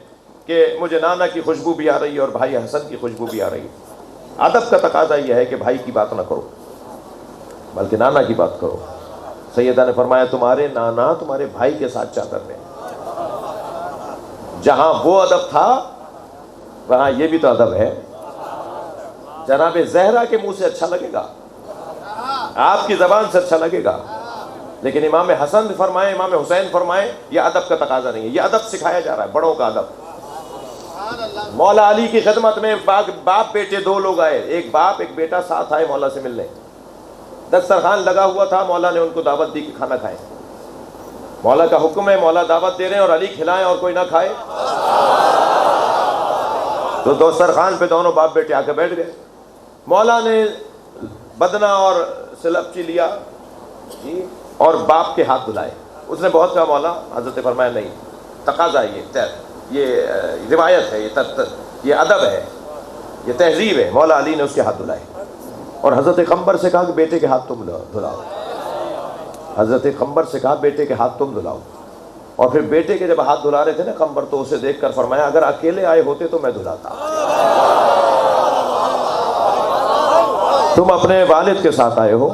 [SPEAKER 1] کہ مجھے نانا کی خوشبو بھی آ رہی ہے اور بھائی حسن کی خوشبو بھی آ رہی ہے۔ ادب کا تقاضا یہ ہے کہ بھائی کی بات نہ کرو بلکہ نانا کی بات کرو۔ سیدہ نے فرمایا تمہارے نانا تمہارے بھائی کے ساتھ چادر میں، جہاں وہ ادب تھا وہاں یہ بھی تو ادب ہے۔ جناب زہرا کے منہ سے اچھا لگے گا، آپ کی زبان سے اچھا لگے گا، لیکن امام حسن فرمائے، امام حسین فرمائے یہ ادب کا تقاضا نہیں ہے، یہ ادب سکھایا جا رہا ہے، بڑوں کا ادب۔ مولا علی کی خدمت میں باپ بیٹے دو لوگ آئے، ایک باپ ایک بیٹا ساتھ آئے مولا سے ملنے، دسترخوان لگا ہوا تھا، مولا نے ان کو دعوت دی کہ کھانا کھائیں۔ مولا کا حکم ہے، مولا دعوت دے رہے ہیں اور علی کھلائیں اور کوئی نہ کھائے، تو دسترخوان پہ دونوں باپ بیٹے آ کے بیٹھ گئے۔ مولا نے بدنہ اور سلپچی لیا اور باپ کے ہاتھ دھلائے۔ اس نے بہت کہا مولا، حضرت فرمایا نہیں، تقاضا یہ روایت ہے، یہ ادب ہے، یہ تہذیب ہے۔ مولا علی نے اس کے ہاتھ دھلائے اور حضرت قمبر سے کہا کہ بیٹے کے ہاتھ تم دھلاؤ، حضرت قمبر سے کہا بیٹے کے ہاتھ تم دھلاؤ، اور پھر بیٹے کے جب ہاتھ دھلا رہے تھے نا قمبر، تو اسے دیکھ کر فرمایا اگر اکیلے آئے ہوتے تو میں دھلاتا، تم اپنے والد کے ساتھ آئے ہو،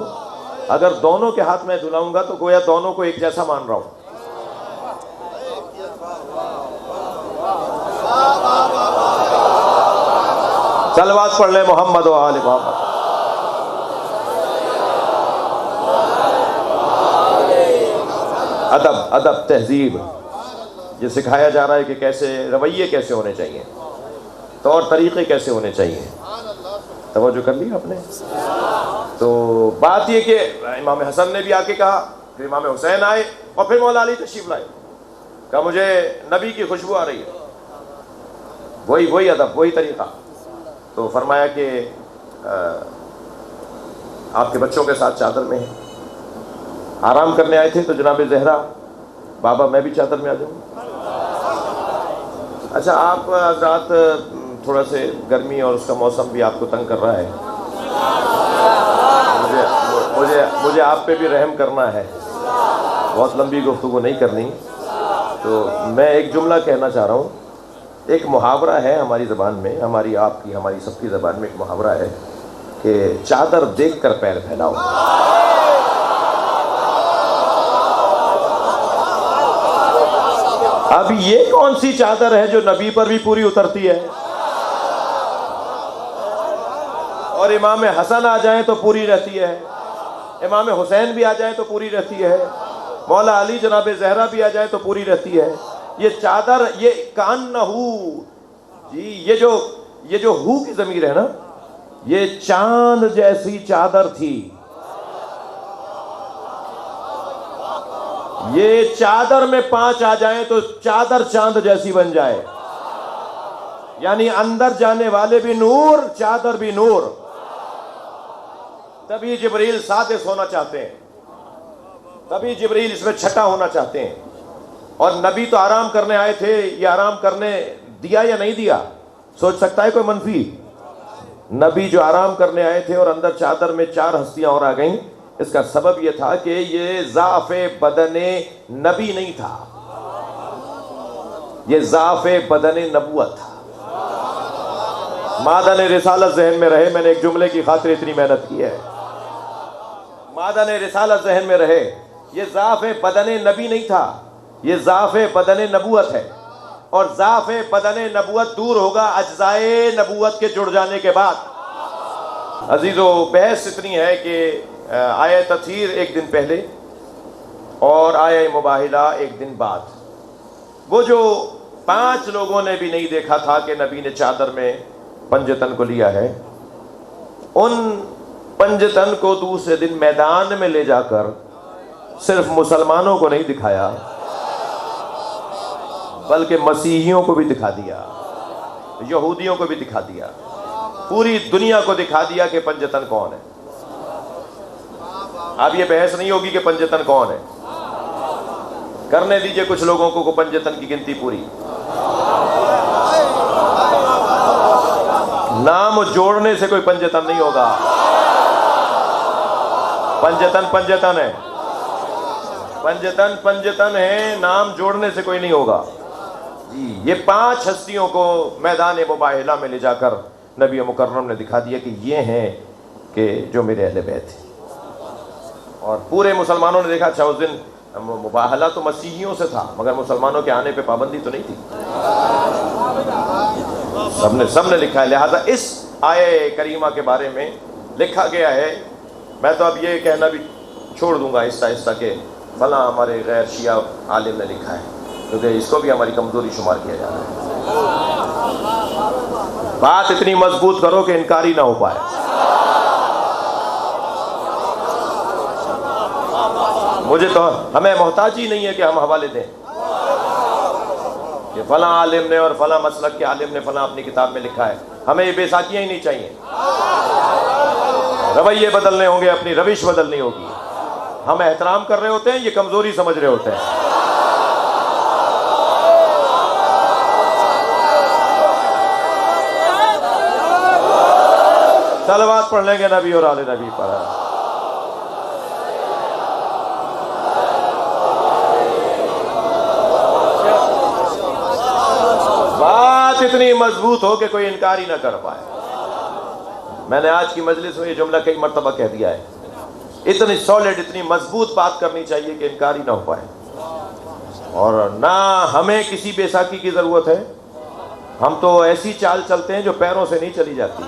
[SPEAKER 1] اگر دونوں کے ہاتھ میں دھلاؤں گا تو گویا دونوں کو ایک جیسا مان رہا ہوں۔ صلوات پڑھ لیں محمد و آل محمد۔ ادب، ادب، تہذیب، یہ سکھایا جا رہا ہے کہ کیسے رویے کیسے ہونے چاہیے، طور طریقے کیسے ہونے چاہیے۔ توجہ کر لی آپ نے؟ تو بات یہ کہ امام حسن نے بھی آ کے کہا، پھر امام حسین آئے اور پھر مولا علی تشریف لائے، کہا مجھے نبی کی خوشبو آ رہی ہے، وہی ادب، وہی طریقہ۔ تو فرمایا کہ آپ کے بچوں کے ساتھ چادر میں ہیں، آرام کرنے آئے تھے تو جناب زہرا، بابا میں بھی چادر میں آ جاؤں؟ اچھا آپ حضرات تھوڑا سے گرمی اور اس کا موسم بھی آپ کو تنگ کر رہا ہے، مجھے آپ پہ بھی رحم کرنا ہے، بہت لمبی گفتگو نہیں کرنی، تو میں ایک جملہ کہنا چاہ رہا ہوں۔ ایک محاورہ ہے ہماری زبان میں، ہماری آپ کی ہماری سب کی زبان میں ایک محاورہ ہے کہ چادر دیکھ کر پیر پھیلاؤ۔ اب یہ کون سی چادر ہے جو نبی پر بھی پوری اترتی ہے، اور امام حسن آ جائیں تو پوری رہتی ہے، امام حسین بھی آ جائیں تو پوری رہتی ہے، مولا علی جناب زہرا بھی آ جائیں تو پوری رہتی ہے۔ یہ چادر، یہ کانہو، جی یہ جو ہو کی ضمیر ہے نا، یہ چاند جیسی چادر تھی، یہ چادر میں 5 آ جائیں تو چادر چاند جیسی بن جائے، یعنی اندر جانے والے بھی نور، چادر بھی نور۔ تبھی جبریل سادس ہونا چاہتے ہیں، تبھی جبریل اس میں چھٹا ہونا چاہتے ہیں، اور نبی تو آرام کرنے آئے تھے، یہ آرام کرنے دیا یا نہیں دیا؟ سوچ سکتا ہے کوئی منفی؟ نبی جو آرام کرنے آئے تھے اور اندر چادر میں 4 ہستیاں اور آ گئیں، اس کا سبب یہ تھا کہ یہ ضعف بدن نبی نہیں تھا، یہ ضعف بدن نبوت تھا۔ معدن رسالت ذہن میں رہے، میں نے ایک جملے کی خاطر اتنی محنت کی ہے، معدن رسالت ذہن میں رہے، یہ ضعف بدن نبی نہیں تھا، یہ ضعف بدن نبوت ہے، اور ضعف بدن نبوت دور ہوگا اجزائے نبوت کے جڑ جانے کے بعد۔ عزیزو، بحث اتنی ہے کہ آیہ تطہیر ایک دن پہلے اور آیہ مباہلہ ایک دن بعد، وہ جو 5 لوگوں نے بھی نہیں دیکھا تھا کہ نبی نے چادر میں پنجتن کو لیا ہے، ان پنجتن کو دوسرے دن میدان میں لے جا کر صرف مسلمانوں کو نہیں دکھایا بلکہ مسیحیوں کو بھی دکھا دیا، یہودیوں کو بھی دکھا دیا، پوری دنیا کو دکھا دیا کہ پنجتن کون ہے۔ اب یہ بحث نہیں ہوگی کہ پنجتن کون ہے، کرنے دیجئے کچھ لوگوں کو پنجتن کی گنتی پوری، نام جوڑنے سے کوئی پنجتن نہیں ہوگا، پنجتن پنجتن ہے، پنجتن پنجتن ہے، نام جوڑنے سے کوئی نہیں ہوگا۔ جی یہ 5 ہستیوں کو میدان مباہلہ میں لے جا کر نبی مکرم نے دکھا دیا کہ یہ ہیں کہ جو میرے اہل بیت ہیں، اور پورے مسلمانوں نے دیکھا۔ اچھا اس دن مباہلہ تو مسیحیوں سے تھا، مگر مسلمانوں کے آنے پہ پابندی تو نہیں تھی، سب نے لکھا ہے، لہذا اس آیے کریمہ کے بارے میں لکھا گیا ہے، میں تو اب یہ کہنا بھی چھوڑ دوں گا آہستہ آہستہ کہ فلاں ہمارے غیر شیعہ عالم نے لکھا ہے، کیونکہ اس کو بھی ہماری کمزوری شمار کیا جا رہا ہے۔ بات اتنی مضبوط کرو کہ انکاری نہ ہو پائے۔ مجھے تو ہمیں محتاج ہی نہیں ہے کہ ہم حوالے دیں کہ فلاں عالم نے اور فلاں مسلک کے عالم نے فلاں اپنی کتاب میں لکھا ہے، ہمیں یہ بے ساکیاں ہی نہیں چاہیے۔ رویے بدلنے ہوں گے، اپنی روش بدلنی ہوگی۔ ہم احترام کر رہے ہوتے ہیں، یہ کمزوری سمجھ رہے ہوتے ہیں۔ صلوات پڑھ لیں گے نبی اور آل نبی پر۔ بات اتنی مضبوط ہو کہ کوئی انکار ہی نہ کر پائے۔ میں نے آج کی مجلس میں یہ جملہ کئی مرتبہ کہہ دیا ہے، اتنی سالڈ، اتنی مضبوط بات کرنی چاہیے کہ انکار ہی نہ ہو پائے۔ اور نہ ہمیں کسی بے ساکی کی ضرورت ہے، ہم تو ایسی چال چلتے ہیں جو پیروں سے نہیں چلی جاتی۔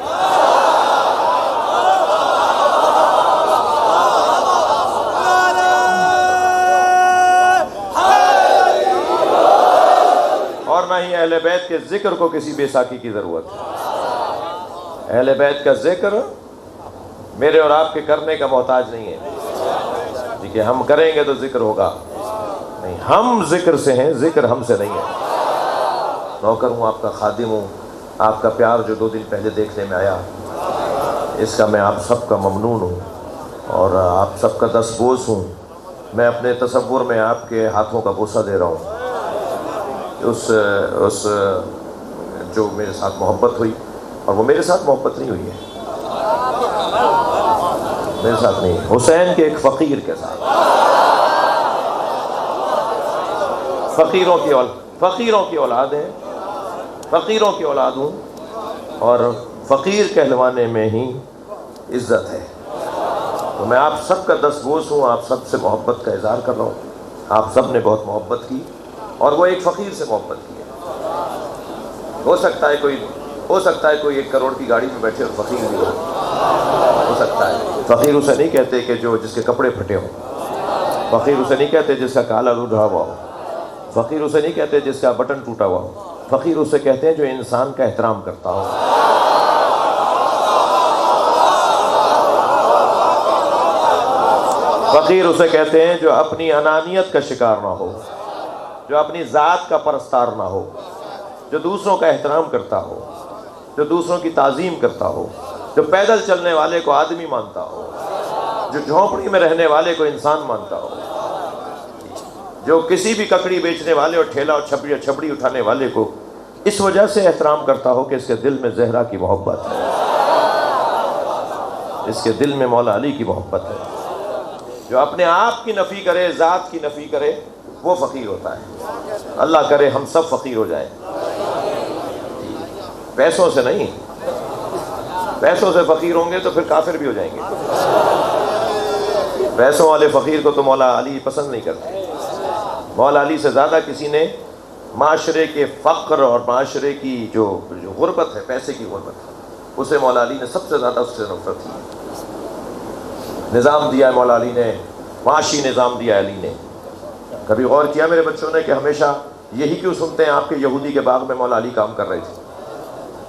[SPEAKER 1] اور نہ ہی اہل بیت کے ذکر کو کسی بے ساکی کی ضرورت ہے۔ اہل بیت کا ذکر میرے اور آپ کے کرنے کا محتاج نہیں ہے، ٹھیک ہے؟ ہم کریں گے تو ذکر ہوگا، نہیں، ہم ذکر سے ہیں، ذکر ہم سے نہیں ہے۔ نوکر ہوں، آپ کا خادم ہوں، آپ کا پیار جو 2 دن پہلے دیکھنے میں آیا، اس کا میں آپ سب کا ممنون ہوں اور آپ سب کا دستبوس ہوں۔ میں اپنے تصور میں آپ کے ہاتھوں کا بوسہ دے رہا ہوں، اس جو میرے ساتھ محبت ہوئی، اور وہ میرے ساتھ محبت نہیں ہوئی ہے، میرے ساتھ نہیں، حسین کے ایک فقیر کے ساتھ۔ فقیروں کی اولاد ہے، فقیروں کی اولاد ہوں، اور فقیر کہلوانے میں ہی عزت ہے۔ تو میں آپ سب کا دستبوس ہوں، آپ سب سے محبت کا اظہار کر رہا ہوں۔ آپ سب نے بہت محبت کی، اور وہ ایک فقیر سے محبت کی ہے۔ ہو سکتا ہے کوئی 1 کروڑ کی گاڑی میں بیٹھے اور فقیر بھی ہو سکتا ہے۔ فقیر اسے نہیں کہتے کہ جس کے کپڑے پھٹے ہوں، فقیر اسے نہیں کہتے جس کا کالا روڈھا ہوا ہو، فقیر اسے نہیں کہتے جس کا بٹن ٹوٹا ہوا ہو، فقیر اسے کہتے ہیں جو انسان کا احترام کرتا ہو۔ فقیر اسے کہتے ہیں جو اپنی انانیت کا شکار نہ ہو، جو اپنی ذات کا پرستار نہ ہو، جو دوسروں کا احترام کرتا ہو، جو دوسروں کی تعظیم کرتا ہو، جو پیدل چلنے والے کو آدمی مانتا ہو، جو جھونپڑی میں رہنے والے کو انسان مانتا ہو، جو کسی بھی ککڑی بیچنے والے اور ٹھیلا اور چھپڑی اٹھانے والے کو اس وجہ سے احترام کرتا ہو کہ اس کے دل میں زہرا کی محبت ہے، اس کے دل میں مولا علی کی محبت ہے۔ جو اپنے آپ کی نفی کرے، ذات کی نفی کرے، وہ فقیر ہوتا ہے۔ اللہ کرے ہم سب فقیر ہو جائیں، پیسوں سے نہیں، پیسوں سے فقیر ہوں گے تو پھر کافر بھی ہو جائیں گے۔ پیسوں والے فقیر کو تو مولا علی پسند نہیں کرتے۔ مولا علی سے زیادہ کسی نے معاشرے کے فقر اور معاشرے کی جو غربت ہے، پیسے کی غربت، اسے مولا علی نے سب سے زیادہ اس سے نفرت کی۔ نظام دیا ہے مولا علی نے، معاشی نظام دیا علی نے۔ کبھی غور کیا میرے بچوں نے کہ ہمیشہ یہی کیوں سنتے ہیں آپ کے یہودی کے باغ میں مولا علی کام کر رہے تھے؟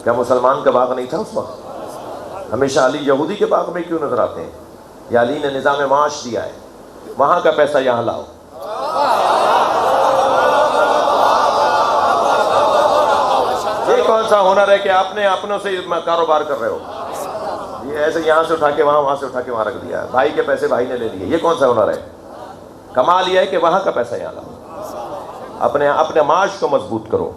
[SPEAKER 1] کیا مسلمان کا باغ نہیں تھا اس وقت؟ ہمیشہ علی یہودی کے باغ میں کیوں نظر آتے ہیں؟ یا علی نے نظام معاش دیا ہے، وہاں کا پیسہ یہاں لاؤ۔ یہ کون سا ہنر ہے کہ آپ نے اپنوں سے کاروبار کر رہے ہو؟ یہ ایسے یہاں سے اٹھا کے وہاں، وہاں سے اٹھا کے وہاں رکھ دیا، بھائی کے پیسے بھائی نے لے لیے، یہ کون سا ہنر ہے؟ کمال یہ ہے کہ وہاں کا پیسہ یہاں لاؤ، اپنے معاش کو مضبوط کرو۔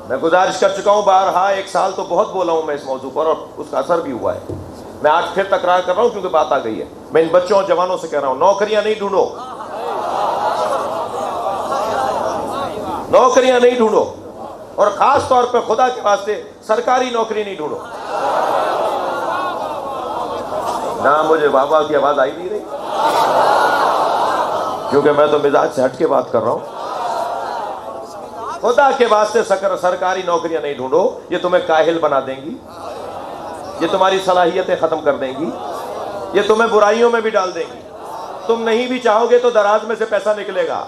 [SPEAKER 1] میں گزارش کر چکا ہوں بارہا، 1 سال تو بہت بولا ہوں میں اس موضوع پر، اور اس کا اثر بھی ہوا ہے۔ میں آج پھر تکرار کر رہا ہوں کیونکہ بات آ گئی ہے۔ میں ان بچوں اور جوانوں سے کہہ رہا ہوں، نوکریاں نہیں ڈھونڈو، نوکریاں نہیں ڈھونڈو، اور خاص طور پہ خدا کے واسطے سرکاری نوکری نہیں ڈھونڈو۔ نہ مجھے بابا کی آواز آئی نہیں رہی، کیونکہ میں تو مزاج سے ہٹ کے بات کر رہا ہوں۔ خدا کے واسطے سرکاری نوکریاں نہیں ڈھونڈو، یہ تمہیں کاہل بنا دیں گی، یہ تمہاری صلاحیتیں ختم کر دیں گی، یہ تمہیں برائیوں میں بھی ڈال دیں گی، تم نہیں بھی چاہو گے تو دراز میں سے پیسہ نکلے گا،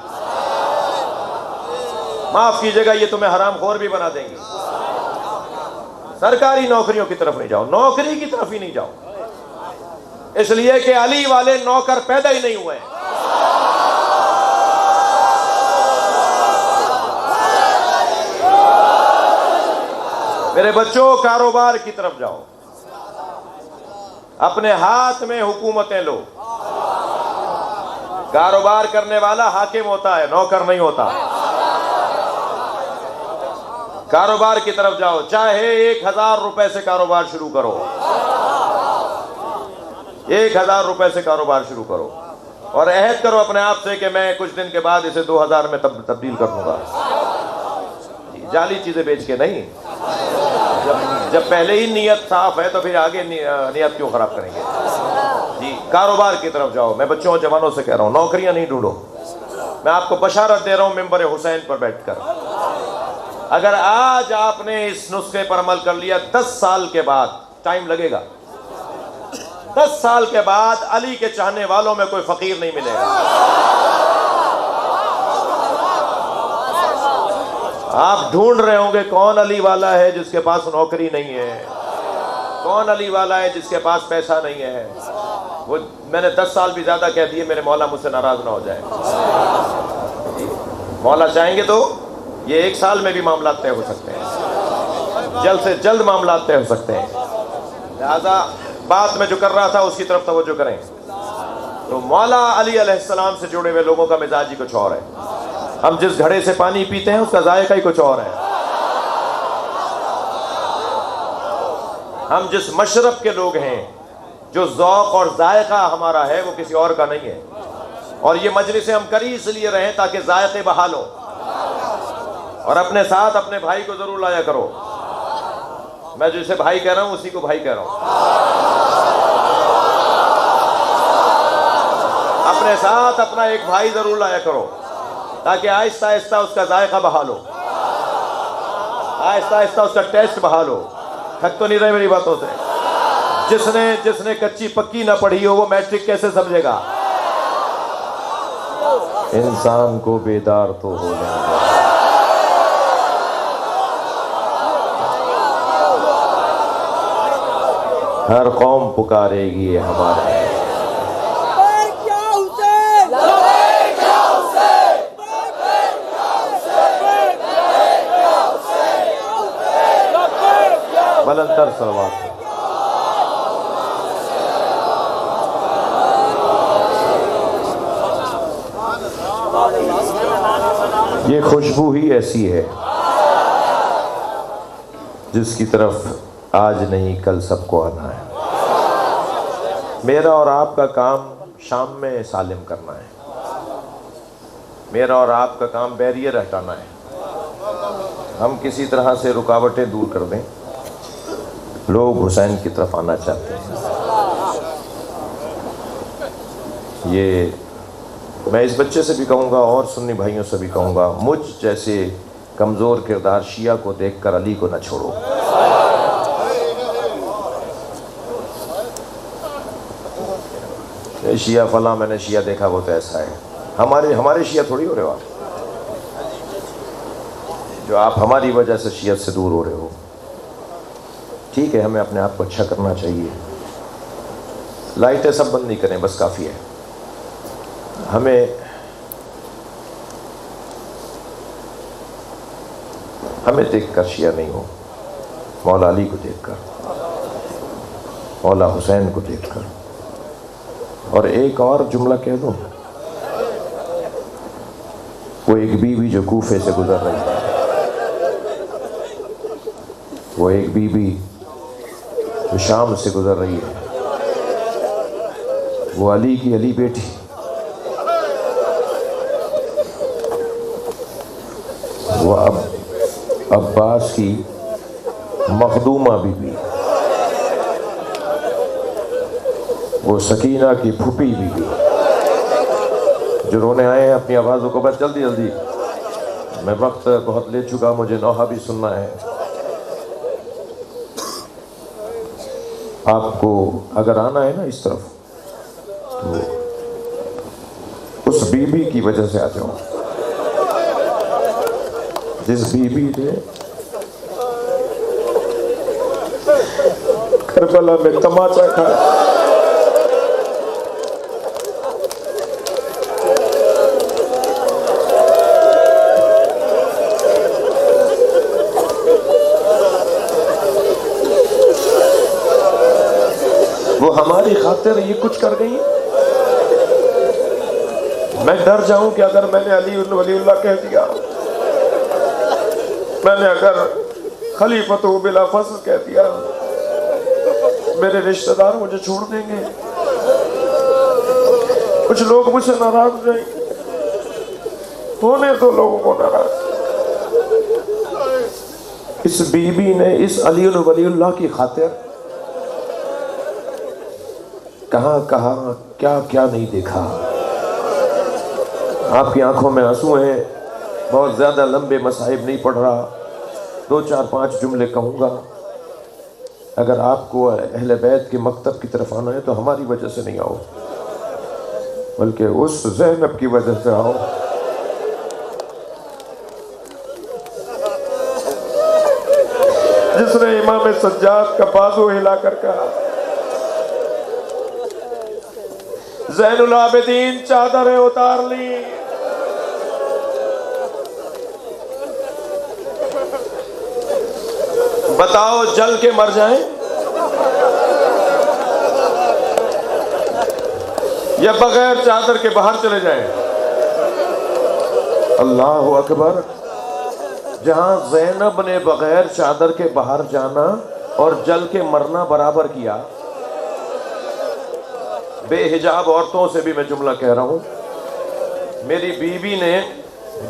[SPEAKER 1] معاف کیجیے گا، یہ تمہیں حرام خور بھی بنا دیں گی۔ سرکاری نوکریوں کی طرف نہیں جاؤ، نوکری کی طرف ہی نہیں جاؤ، اس لیے کہ علی والے نوکر پیدا ہی نہیں ہوئے ہیں۔ میرے بچوں، کاروبار کی طرف جاؤ، اپنے ہاتھ میں حکومتیں لو۔ کاروبار کرنے والا حاکم ہوتا ہے، نوکر نہیں ہوتا۔ کاروبار کی طرف جاؤ، چاہے 1000 روپے سے کاروبار شروع کرو، 1000 روپے سے کاروبار شروع کرو، اور عہد کرو اپنے آپ سے کہ میں کچھ دن کے بعد اسے 2000 میں تبدیل کر دوں گا۔ جعلی چیزیں بیچ کے نہیں، جب پہلے ہی نیت صاف ہے تو پھر آگے نیت کیوں خراب کریں گے؟ جی، کاروبار کی طرف جاؤ۔ میں بچوں اور جوانوں سے کہہ رہا ہوں، نوکریاں نہیں ڈھونڈو۔ میں آپ کو بشارت دے رہا ہوں ممبر حسین پر بیٹھ کر، اگر آج آپ نے اس نسخے پر عمل کر لیا، 10 سال کے بعد، ٹائم لگے گا، 10 سال کے بعد علی کے چاہنے والوں میں کوئی فقیر نہیں ملے گا۔ آپ ڈھونڈ رہے ہوں گے کون علی والا ہے جس کے پاس نوکری نہیں ہے، کون علی والا ہے جس کے پاس پیسہ نہیں ہے۔ وہ میں نے 10 سال بھی زیادہ کہہ دیے، میرے مولا مجھ سے ناراض نہ ہو جائے۔ مولا چاہیں گے تو یہ 1 سال میں بھی معاملات طے ہو سکتے ہیں، جلد سے جلد معاملات طے ہو سکتے ہیں۔ لہذا بات میں جو کر رہا تھا اس کی طرف توجہ کریں۔ تو مولا علی علیہ السلام سے جڑے ہوئے لوگوں کا مزاج ہی کچھ اور ہے۔ ہم جس گھڑے سے پانی پیتے ہیں اس کا ذائقہ ہی کچھ اور ہے۔ ہم جس مشرب کے لوگ ہیں، جو ذوق اور ذائقہ ہمارا ہے وہ کسی اور کا نہیں ہے۔ اور یہ مجلسیں ہم کر ہی اس لیے رہیں تاکہ ذائقے بحال ہو، اور اپنے ساتھ اپنے بھائی کو ضرور لایا کرو۔ میں جسے بھائی کہہ رہا ہوں اسی کو بھائی کہہ رہا ہوں۔ اپنے ساتھ اپنا ایک بھائی ضرور لایا کرو تاکہ آہستہ آہستہ اس کا ذائقہ بحال ہو، آہستہ آہستہ اس کا ٹیسٹ بحال ہو۔ تھک تو نہیں رہے میری باتوں سے؟ جس نے کچی پکی نہ پڑھی ہو وہ میٹرک کیسے سمجھے گا؟ انسان کو بیدار تو ہونا ہے۔ ہر قوم پکارے گی یہ ہمارا ہے۔ بلندر صلوات۔ یہ خوشبو ہی ایسی ہے جس کی طرف آج نہیں کل سب کو آنا ہے۔ میرا اور آپ کا کام شام میں سالم کرنا ہے، میرا اور آپ کا کام بیریئر ہٹانا ہے۔ ہم کسی طرح سے رکاوٹیں دور کر دیں، لوگ حسین کی طرف آنا چاہتے ہیں۔ یہ میں اس بچے سے بھی کہوں گا اور سنی بھائیوں سے بھی کہوں گا، مجھ جیسے کمزور کردار شیعہ کو دیکھ کر علی کو نہ چھوڑو۔ شیعہ فلاں میں نے شیعہ دیکھا وہ تو ایسا ہے، ہمارے شیعہ تھوڑی ہو رہے ہو آپ، جو آپ ہماری وجہ سے شیعہ سے دور ہو رہے ہو۔ ٹھیک ہے، ہمیں اپنے آپ کو اچھا کرنا چاہیے، لائٹیں سب بند نہیں کریں، بس کافی ہے۔ ہمیں دیکھ کر شیعہ نہیں ہو، مولا علی کو دیکھ کر، مولا حسین کو دیکھ کر۔ اور ایک اور جملہ کہہ دوں، وہ ایک بیوی جو کوفے سے گزر رہی ہے، وہ ایک بیوی جو شام سے گزر رہی ہے، وہ علی کی علی بیٹی، وہ عباس کی مخدومہ بیوی، وہ سکینہ کی پھوپھی بیوی، جو رونے آئے ہیں اپنی آوازوں کو، بس جلدی جلدی، میں وقت بہت لے چکا، مجھے نوحہ بھی سننا ہے۔ آپ کو اگر آنا ہے نا اس طرف تو اس بی بی کی وجہ سے آ جاؤ جس بی بی نے کربلا میں تماچا کھایا. وہ ہماری خاطر یہ کچھ کر گئی. میں ڈر جاؤں کہ اگر میں نے علی ولی اللہ کہہ دیا, میں نے اگر خلیفۃ بلا فضل کہہ دیا, میرے رشتہ دار مجھے چھوڑ دیں گے, کچھ لوگ مجھ سے ناراض ہو جائیں گے. ہونے تو لوگوں کو ناراض. اس بی بی نے اس علی ولی اللہ کی خاطر کہاں کہاں کیا کیا نہیں دیکھا. آپ کی آنکھوں میں آنسو ہیں. بہت زیادہ لمبے مصائب نہیں پڑھ رہا, 2 4 5 جملے کہوں گا. اگر آپ کو اہل بیت کے مکتب کی طرف آنا ہے تو ہماری وجہ سے نہیں آؤ, بلکہ اس زینب کی وجہ سے آؤ جس نے امام سجاد کا بازو ہلا کر کہا, زین العابدین چادریں اتار لی. بتاؤ جل کے مر جائیں یا بغیر چادر کے باہر چلے جائیں؟ اللہ اکبر. جہاں زینب نے بغیر چادر کے باہر جانا اور جل کے مرنا برابر کیا, بے حجاب عورتوں سے بھی میں جملہ کہہ رہا ہوں, میری بیوی نے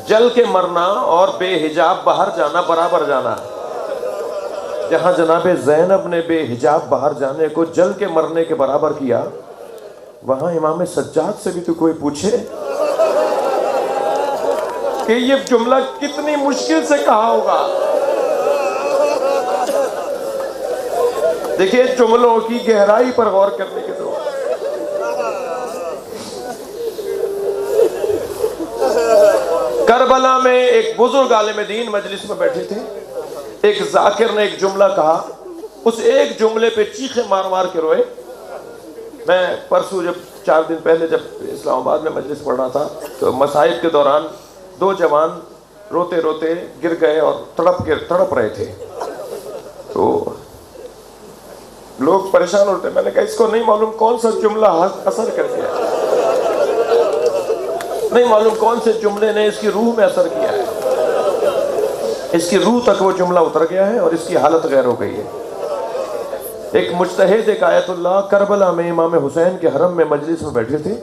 [SPEAKER 1] جل کے مرنا اور بے حجاب باہر جانا برابر جانا. جہاں جناب زینب نے بے حجاب باہر جانے کو جل کے مرنے کے برابر کیا, وہاں امام سجاد سے بھی تو کوئی پوچھے کہ یہ جملہ کتنی مشکل سے کہا ہوگا. دیکھیے جملوں کی گہرائی پر غور کرنے کی ضرورت. کربلا میں ایک بزرگ عالم دین مجلس میں بیٹھے تھے. ایک ذاکر نے ایک جملہ کہا, اس ایک جملے پہ چیخیں مار مار کے روئے. میں پرسوں جب 4 دن پہلے جب اسلام آباد میں مجلس پڑھ رہا تھا تو مصائب کے دوران 2 جوان روتے روتے گر گئے اور تڑپ رہے تھے. تو لوگ پریشان ہوتے. میں نے کہا اس کو نہیں معلوم کون سا جملہ اثر کر گیا, نہیں معلوم کون سے جملے نے اس کی روح میں اثر کیا ہے, اس کی روح تک وہ جملہ اتر گیا ہے اور اس کی حالت غیر ہو گئی ہے. ایک مجتہد, ایک آیت اللہ, کربلا میں امام حسین کے حرم میں مجلس میں بیٹھے تھے.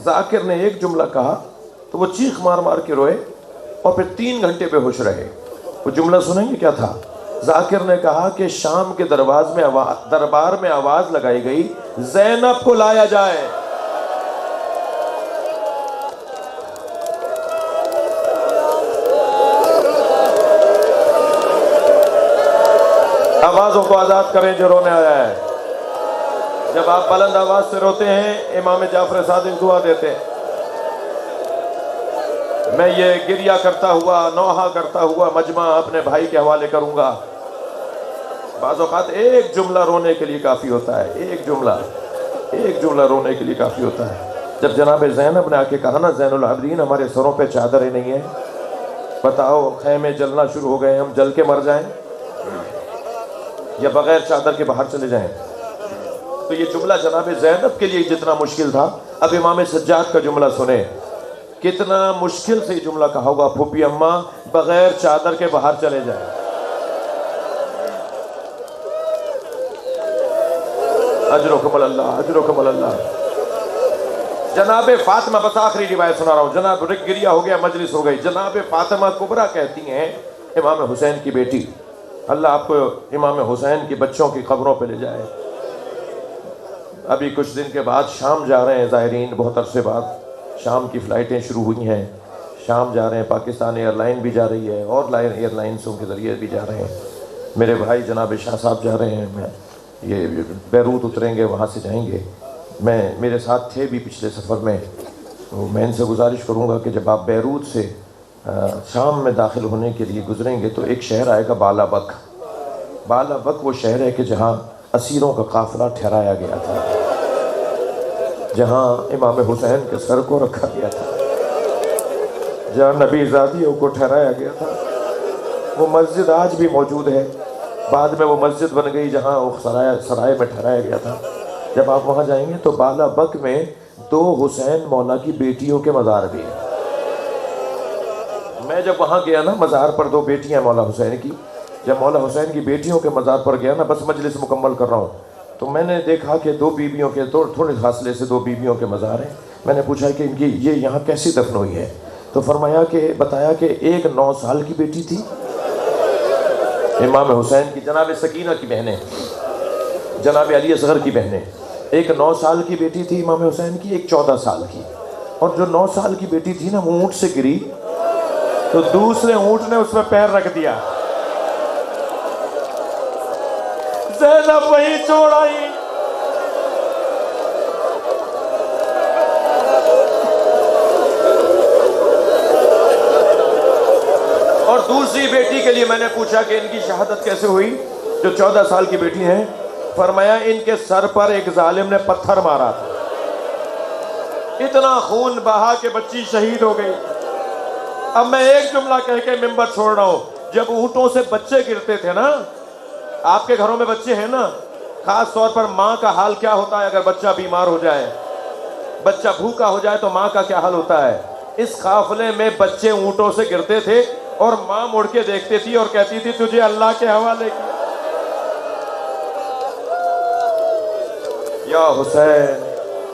[SPEAKER 1] ذاکر نے ایک جملہ کہا تو وہ چیخ مار مار کے روئے اور پھر 3 گھنٹے بے ہوش رہے. وہ جملہ سنیں گے کیا تھا؟ ذاکر نے کہا کہ شام کے دربار میں آواز لگائی گئی, زینب کو لایا جائے. آوازوں کو آزاد کریں جو رونے آیا ہے. جب آپ بلند آواز سے روتے ہیں امام جعفر صادق دعا دیتے ہیں, میں یہ گریہ کرتا ہوا نوحہ کرتا ہوا مجمع اپنے بھائی کے حوالے کروں گا. بعض اوقات ایک جملہ رونے کے لیے کافی ہوتا ہے, ایک جملہ رونے کے لیے کافی ہوتا ہے. جب جناب زینب نے آ کے کہا نا, زین العابدین ہمارے سروں پہ چادریں نہیں ہیں, بتاؤ خیمے جلنا شروع ہو گئے, ہم جل کے مر جائیں یا بغیر چادر کے باہر چلے جائیں. تو یہ جملہ جناب زینب کے لیے جتنا مشکل تھا, اب امام سجاد کا جملہ سنیں, کتنا مشکل سے یہ جملہ کہا ہوگا, پھوپھی اماں بغیر چادر کے باہر چلے جائیں. اجرکم اللہ, اجرکم اللہ. جناب فاطمہ, بس آخری روایت سنا رہا ہوں, جناب گریہ ہو گیا, مجلس ہو گئی. جناب فاطمہ کبریٰ کہتی ہیں, امام حسین کی بیٹی, اللہ آپ کو امام حسین کی بچوں کی قبروں پہ لے جائے. ابھی کچھ دن کے بعد شام جا رہے ہیں زائرین, بہت عرصے بعد شام کی فلائٹیں شروع ہوئی ہیں, شام جا رہے ہیں. پاکستان ایئر لائن بھی جا رہی ہے اور ایئر لائنسوں کے ذریعے بھی جا رہے ہیں. میرے بھائی جناب شاہ صاحب جا رہے ہیں. یہ بیروت اتریں گے، وہاں سے جائیں گے. میرے ساتھ تھے بھی پچھلے سفر میں. میں ان سے گزارش کروں گا کہ جب آپ بیروت سے شام میں داخل ہونے کے لیے گزریں گے تو ایک شہر آئے گا بالا بک. بالا بک وہ شہر ہے کہ جہاں اسیروں کا قافلہ ٹھہرایا گیا تھا، جہاں امام حسین کے سر کو رکھا گیا تھا، جہاں نبی زادیوں کو ٹھہرایا گیا تھا. وہ مسجد آج بھی موجود ہے. بعد میں وہ مسجد بن گئی جہاں وہ سرائے میں ٹھہرایا گیا تھا. جب آپ وہاں جائیں گے تو بالا بک میں 2 حسین مولا کی بیٹیوں کے مزار بھی ہیں. میں جب وہاں گیا نا، مزار پر 2 بیٹیاں مولا حسین کی. جب مولا حسین کی بیٹیوں کے مزار پر گیا نا، بس مجلس مکمل کر رہا ہوں، تو میں نے دیکھا کہ 2 بیویوں کے تھوڑے فاصلے سے 2 بیویوں کے مزار ہیں. میں نے پوچھا کہ ان کی یہ یہاں کیسی دفن ہوئی ہے؟ تو بتایا کہ ایک 9 سال کی بیٹی تھی امام حسین کی، جناب سکینہ کی بہنیں، جناب علی اصغر کی بہنیں. ایک 9 سال کی بیٹی تھی امام حسین کی، ایک 14 سال کی. اور جو 9 سال کی بیٹی تھی نا، وہ اونٹ سے گری تو دوسرے اونٹ نے اس میں پیر رکھ دیا. زینب وہی چھوڑ آئی. اور دوسری بیٹی کے لیے میں نے پوچھا کہ ان کی شہادت کیسے ہوئی، جو 14 سال کی بیٹی ہیں. فرمایا ان کے سر پر ایک ظالم نے پتھر مارا تھا، اتنا خون بہا کہ بچی شہید ہو گئی. اب میں ایک جملہ کہہ کے ممبر چھوڑ رہا ہوں. جب اونٹوں سے بچے گرتے تھے نا، آپ کے گھروں میں بچے ہیں نا، خاص طور پر ماں کا حال کیا ہوتا ہے اگر بچہ بیمار ہو جائے، بچہ بھوکا ہو جائے تو ماں کا کیا حال ہوتا ہے. اس قافلے میں بچے اونٹوں سے گرتے تھے اور ماں مڑ کے دیکھتی تھی اور کہتی تھی تجھے اللہ کے حوالے کیا. یا حسین